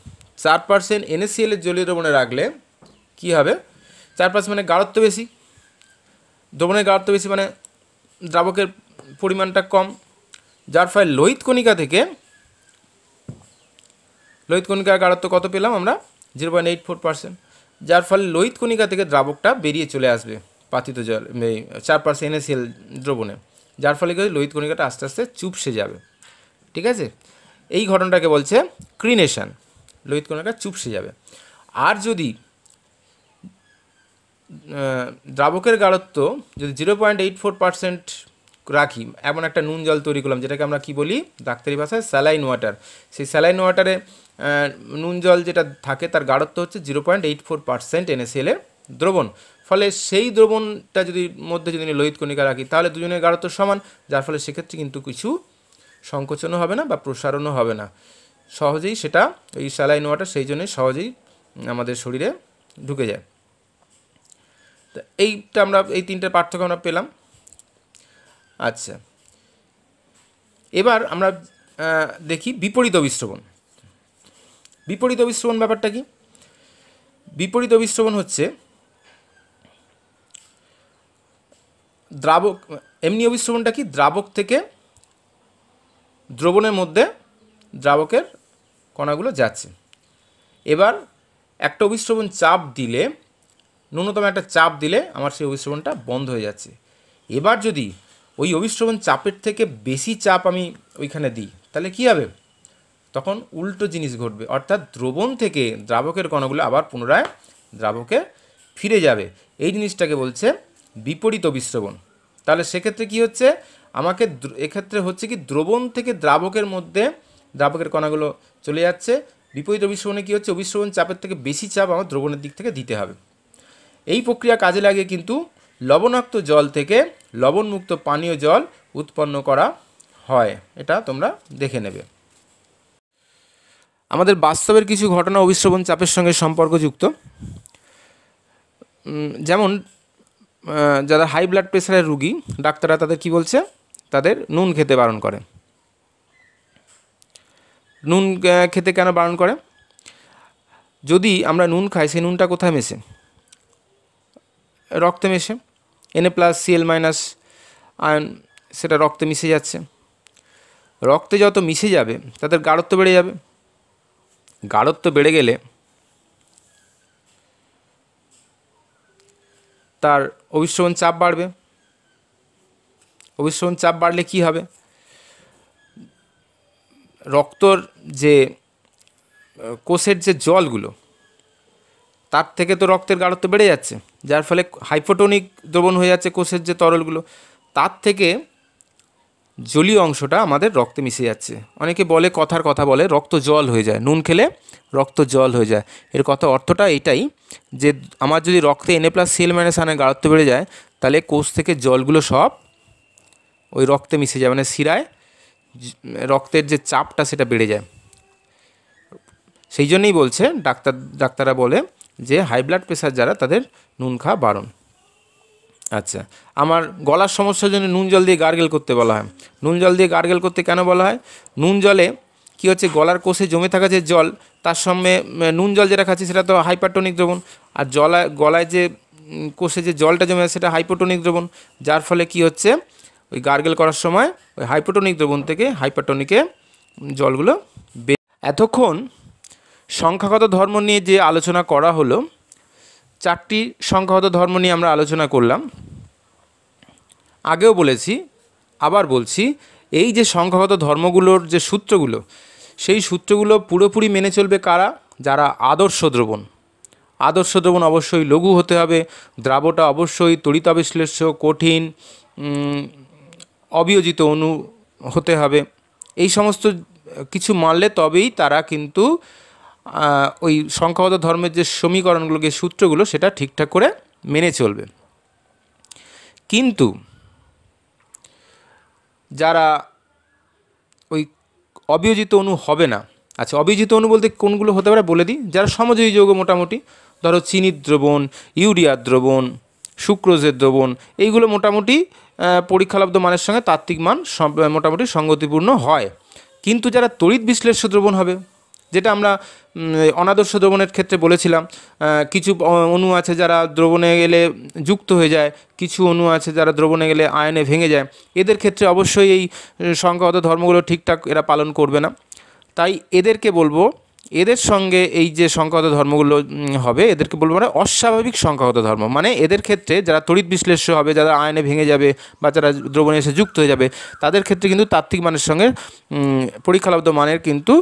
4% NaCl এর জলীয় দ্রবণে রাখলে কি হবে? 4% মানে গাঢ়ত্ব বেশি, দ্রবণের গাঢ়ত্ব বেশি মানে দ্রাবকের পরিমাণটা কম, যার ফলে লোহিত কণিকার গাঢ়ত্ব কত পেলাম আমরা? 0.84%, যার ফলে লোহিত কণিকা থেকে দ্রাবকটা বেরিয়ে চলে আসবে পাতিত জল 4% NaCl দ্রবণে, যার ফলে লোহিত কণিকাটা আস্তে আস্তে চুপসে যাবে। ঠিক আছে, এই ঘটনাটাকে বলছে ক্রিনেশন, লোহিত কণিকা চুপসে যাবে। আর যদি দ্রাবকের গাঢ়ত্ব যদি 0.84% রাখি, এমন একটা নুন জল তৈরি করলাম, যেটাকে আমরা কি বলি ডাক্তারি ভাষায় স্যালাইন ওয়াটার। সেই স্যালাইন ওয়াটারে নুন জল যেটা থাকে তার গাঢ়ত্ব হচ্ছে 0.84% NaCl এর দ্রবণ। ফলে সেই দ্রবণটা যদি মধ্যে যদি লোহিত কণিকা রাখি, তাহলে দুজনের গাঢ়ত্ব সমান, যার ফলে সেক্ষেত্রে কিন্তু কিছু সংকোচনও হবে না বা প্রসারণও হবে না, সহজেই সেটা ওই স্যালাইন ওয়াটার সেই জন্যই সহজেই আমাদের শরীরে ঢুকে যায়। তো এইটা আমরা এই তিনটে পার্থক্য আমরা পেলাম। আচ্ছা, এবার আমরা দেখি বিপরীত অভিশ্রবণ। বিপরীত অভিশ্রবণ ব্যাপারটা কি? বিপরীত অভিশ্রবণ হচ্ছে দ্রাবক, এমনি অভিশ্রবণটা কি? দ্রাবক থেকে দ্রবণের মধ্যে দ্রাবকের কণাগুলো যাচ্ছে। এবার একটা অভিস্রবণ চাপ দিলে, ন্যূনতম একটা চাপ দিলে আমার সেই অভিস্রবণটা বন্ধ হয়ে যাচ্ছে। এবার যদি ওই অভিস্রবণ চাপের থেকে বেশি চাপ আমি ওইখানে দিই, তাহলে কী হবে? তখন উল্টো জিনিস ঘটবে, অর্থাৎ দ্রবণ থেকে দ্রাবকের কণাগুলো আবার পুনরায় দ্রাবকে ফিরে যাবে। এই জিনিসটাকে বলছে বিপরীত অভিস্রবণ। তাহলে সেক্ষেত্রে কি হচ্ছে, আমাকে এক্ষেত্রে হচ্ছে কি দ্রবণ থেকে দ্রাবকের মধ্যে দ্রাবকের কণাগুলো চলে যাচ্ছে। বিপরীত অভিস্রবণে কী হচ্ছে, অভিস্রবণ চাপের থেকে বেশি চাপ আমার দ্রবণের দিক থেকে দিতে হবে। এই প্রক্রিয়া কাজে লাগে কিন্তু লবণাক্ত জল থেকে লবণমুক্ত পানীয় জল উৎপন্ন করা হয়। এটা তোমরা দেখে নেবে। আমাদের বাস্তবের কিছু ঘটনা অভিস্রবণ চাপের সঙ্গে সম্পর্কযুক্ত। যেমন যারা হাই ব্লাড প্রেশারের রুগী, ডাক্তাররা তাদের কি বলছে, তাদের নুন খেতে বারণ করে। নুন খেতে কেন বারণ করে? যদি আমরা নুন খাই, সেই নুনটা কোথায় মেশে? রক্তে মেশে। Na+Cl- আয়ন সেটা রক্তে মিশে যাচ্ছে। রক্তে যত মিশে যাবে তাদের গাঢ়ত্ব বেড়ে যাবে। গাঢ়ত্ব বেড়ে গেলে তার অভিস্রবণ চাপ বাড়বে। অভিস্রবণ চাপ বাড়লে কি হবে? রক্তর যে কোষের যে জলগুলো, তার থেকে তো রক্তের গাঢ়ত্ব বেড়ে যাচ্ছে, যার ফলে হাইপোটোনিক দ্রবণ হয়ে যাচ্ছে কোষের যে তরলগুলো, তার থেকে জলীয় অংশটা আমাদের রক্তে মিশে যাচ্ছে। অনেকে বলে, কথার কথা বলে, রক্ত জল হয়ে যায়, নুন খেলে রক্ত জল হয়ে যায়। এর কথা অর্থটা এটাই যে আমার যদি রক্তে Na+Cl- আয়নের গাঢ়ত্ব বেড়ে যায়, তাহলে কোষ থেকে জলগুলো সব ওই রক্তে মিশে যায়, মানে শিরায় রক্তের যে চাপটা সেটা বেড়ে যায়। সেই জন্যই বলছে ডাক্তাররা বলে যে হাই ব্লাড প্রেশার যারা, তাদের নুন খাওয়া বারণ। আচ্ছা, আমার গলার সমস্যার জন্য নুন জল দিয়ে গার্গেল করতে বলা হয়। নুন জল দিয়ে গার্গেল করতে কেন বলা হয়? নুন জলে কী হচ্ছে, গলার কোষে জমে থাকা যে জল, তার সঙ্গে নুন জল যেটা খাচ্ছি সেটা তো হাইপারটোনিক দ্রবণ, আর গলায় যে কোষে যে জলটা জমে আছে সেটা হাইপোটোনিক দ্রবণ, যার ফলে কি হচ্ছে, ওই গার্গেল করার সময় ওই হাইপোটোনিক দ্রবণ থেকে হাইপারটোনিকে জলগুলো এতক্ষণ সংখ্যাগত ধর্ম নিয়ে যে আলোচনা করা হলো, 4টি সংখ্যাগত ধর্ম নিয়ে আমরা আলোচনা করলাম। আগেও বলেছি, আবার বলছি, এই যে সংখ্যাগত ধর্মগুলোর যে সূত্রগুলো, সেই সূত্রগুলো পুরোপুরি মেনে চলবে কারা? যারা আদর্শ দ্রবণ। আদর্শ দ্রবণ অবশ্যই লঘু হতে হবে, দ্রাবটা অবশ্যই তড়িতাবিশ্লেষ্য, কঠিন, অবিয়োজিত অণু হতে হবে। এই সমস্ত কিছু মানলে তবেই তারা কিন্তু ওই সংখ্যাগত ধর্মের যে সমীকরণগুলোকে, সূত্রগুলো, সেটা ঠিকঠাক করে মেনে চলবে। কিন্তু যারা ওই অবিয়োজিত অণু হবে না, আচ্ছা অবিয়োজিত অণু বলতে কোনগুলো হতে পারে বলে দিই। যারা সমযোজী যৌগ, মোটামুটি ধরো চিনির দ্রবণ, ইউরিয়ার দ্রবণ, সুক্রোজের দ্রবণ, এইগুলো মোটামুটি পরীক্ষালব্ধ মানের সঙ্গে তাত্ত্বিক মান মোটামুটি সঙ্গতিপূর্ণ হয়। কিন্তু যারা তড়িৎ বিশ্লেষ্য দ্রবণ হবে, যেটা আমরা অনাদর্শ দ্রবণের ক্ষেত্রে বলেছিলাম, কিছু অণু আছে যারা দ্রবণে গেলে যুক্ত হয়ে যায়, কিছু অণু আছে যারা দ্রবণে গেলে আয়নে ভেঙে যায়। এদের ক্ষেত্রে অবশ্যই এই সংখ্যাগত ধর্মগুলো ঠিকঠাক এরা পালন করবে না। তাই এদেরকে বলবো, এদের সঙ্গে এই যে সংখ্যাগত ধর্মগুলো হবে, এদেরকে বলবো মানে অস্বাভাবিক সংখ্যাগত ধর্ম। মানে এদের ক্ষেত্রে যারা তড়িৎ বিশ্লেষ্য হবে, যারা আয়নে ভেঙে যাবে বা যারা দ্রবণে এসে যুক্ত হয়ে যাবে, তাদের ক্ষেত্রে কিন্তু তাত্ত্বিক মানের সঙ্গে পরীক্ষালব্ধ মানের কিন্তু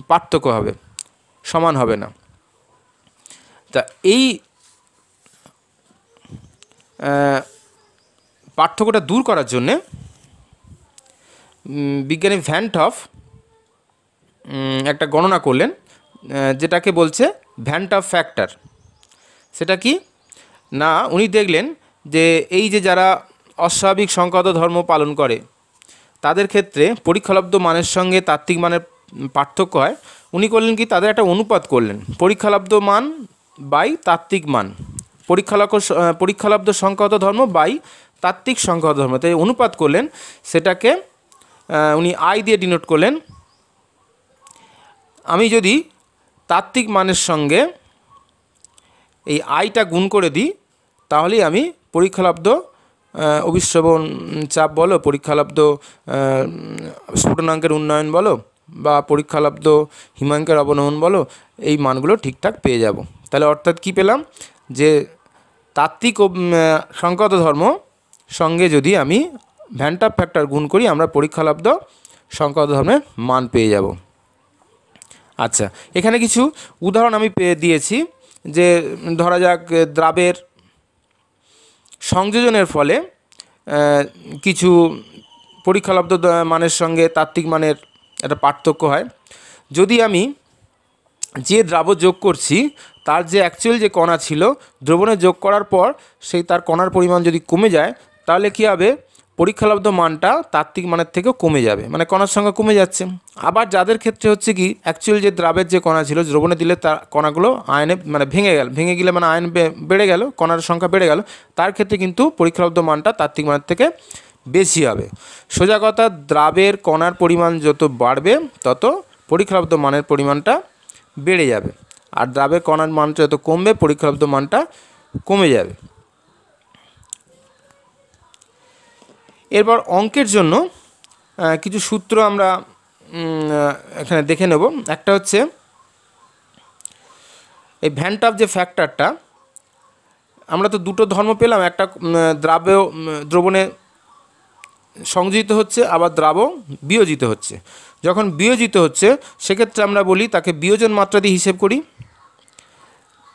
পার্থক্য হবে, সমান হবে না। তা এই পার্থক্যটা দূর করার জন্যে বিজ্ঞানী ভ্যান টফ একটা গণনা করলেন, যেটাকে বলছে ভ্যান টফ ফ্যাক্টর। সেটা কি না, উনি দেখলেন যে এই যে যারা অস্বাভাবিক সংখ্যাগত ধর্ম পালন করে, তাদের ক্ষেত্রে পরীক্ষালব্ধ মানের সঙ্গে তাত্ত্বিক মানের পার্থক্য হয়। উনি করলেন কি, তাদের একটা অনুপাত করলেন, পরীক্ষালব্ধ মান বাই তাত্ত্বিক মান, পরীক্ষালব্ধ সংখ্যাগত ধর্ম বাই তাত্ত্বিক সংখ্যাগত ধর্ম, তাই অনুপাত করলেন। সেটাকে উনি আই দিয়ে ডিনোট করলেন। আমি যদি তাত্ত্বিক মানের সঙ্গে এই আইটা গুণ করে দিই, তাহলেই আমি পরীক্ষালব্ধ অভিস্রবণ চাপ বলো, পরীক্ষালব্ধ স্ফুটনাঙ্কের উন্নয়ন বলো, বা পরীক্ষালব্ধ হিমাঙ্কের অবনমন বলো, এই মানগুলো ঠিকঠাক পেয়ে যাব। তাহলে অর্থাৎ কি পেলাম, যে তাত্ত্বিক সংখ্যাগত ধর্ম সঙ্গে যদি আমি ভ্যান টাফ ফ্যাক্টর গুণ করি আমরা পরীক্ষালব্ধ সংখ্যাগত ধর্মের মান পেয়ে যাব। আচ্ছা, এখানে কিছু উদাহরণ আমি দিয়েছি, যে ধরা যাক দ্রাবের সংযোজনের ফলে কিছু পরীক্ষালব্ধ মানের সঙ্গে তাত্ত্বিক মানের একটা পার্থক্য হয়। যদি আমি যে দ্রাব যোগ করছি তার যে অ্যাকচুয়াল যে কণা ছিল দ্রবণে যোগ করার পর সেই তার কণার পরিমাণ যদি কমে যায়, তাহলে কী হবে, পরীক্ষালব্ধ মানটা তাত্ত্বিক মানের থেকেও কমে যাবে, মানে কণার সংখ্যা কমে যাচ্ছে। আবার যাদের ক্ষেত্রে হচ্ছে কি, অ্যাকচুয়াল যে দ্রাবের যে কণা ছিল দ্রবণে দিলে তার কণাগুলো আয়নে মানে ভেঙে গেলে মানে আয়ন বেড়ে গেল, কণার সংখ্যা বেড়ে গেল, তার ক্ষেত্রে কিন্তু পরীক্ষালব্ধ মানটা তাত্ত্বিক মানের থেকে বেশি হবে। সোজা কথা, দ্রাবের কণার পরিমাণ যত বাড়বে তত পরীক্ষালব্ধ মানের পরিমাণটা বেড়ে যাবে, আর দ্রাবের কণার মানটা যত কমবে পরীক্ষালব্ধ মানটা কমে যাবে। এরপর অঙ্কের জন্য কিছু সূত্র আমরা এখানে দেখে নেব। একটা হচ্ছে এই ভ্যান টাফ যে ফ্যাক্টরটা, আমরা তো দুটো ধর্ম পেলাম, একটা দ্রবণে সংযোজিত হচ্ছে, আবার দ্রাব বিয়োজিত হচ্ছে। যখন বিয়োজিত হচ্ছে সেক্ষেত্রে আমরা বলি তাকে বিয়োজন মাত্রা দিয়ে হিসেব করি।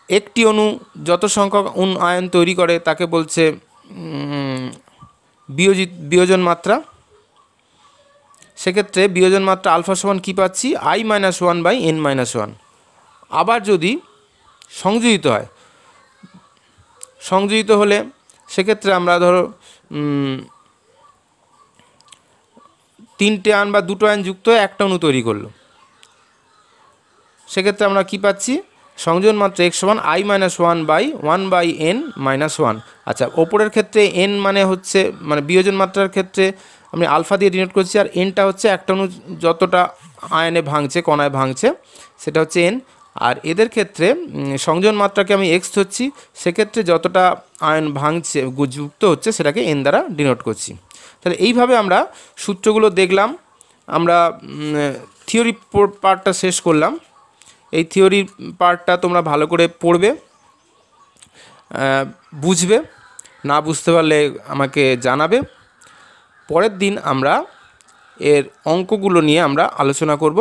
একটি অণু যত সংখ্যক আয়ন তৈরি করে তাকে বলছে বিয়োজন মাত্রা। সেক্ষেত্রে বিয়োজন মাত্রা আলফা সমান কী পাচ্ছি, i-1/n-1। আবার যদি সংযোজিত হয়, সংযোজিত হলে সেক্ষেত্রে আমরা ধরো তিনটে আয়ন বা দুটো আয়ন যুক্ত হয়ে একটা অণু তৈরি করলো, সেক্ষেত্রে আমরা কি পাচ্ছি, সংযোজন মাত্রা x সমান i-1/1/n-1। আচ্ছা, ওপরের ক্ষেত্রে n মানে হচ্ছে মানে বিয়োজন মাত্রার ক্ষেত্রে আমি আলফা দিয়ে ডিনোট করছি, আর এনটা হচ্ছে একটা অণু যতটা আয়নে ভাঙছে, কণায় ভাঙছে, সেটা হচ্ছে n। আর এদের ক্ষেত্রে সংযোজন মাত্রাকে আমি x ধরছি, সেক্ষেত্রে যতটা আয়ন ভাঙছে যুক্ত হচ্ছে সেটাকে n দ্বারা ডিনোট করছি। তাহলে এইভাবে আমরা সূত্রগুলো দেখলাম। আমরা থিওরি পার্টটা শেষ করলাম। এই থিওরি পার্টটা তোমরা ভালো করে পড়বে, বুঝবে, না বুঝতে পারলে আমাকে জানাবে। পরের দিন আমরা এর অঙ্কগুলো নিয়ে আমরা আলোচনা করব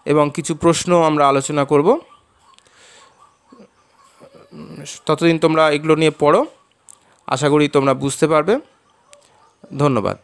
এবং কিছু প্রশ্ন আমরা আলোচনা করব। ততদিন তোমরা এগুলো নিয়ে পড়ো, আশা করি তোমরা বুঝতে পারবে। ধন্যবাদ।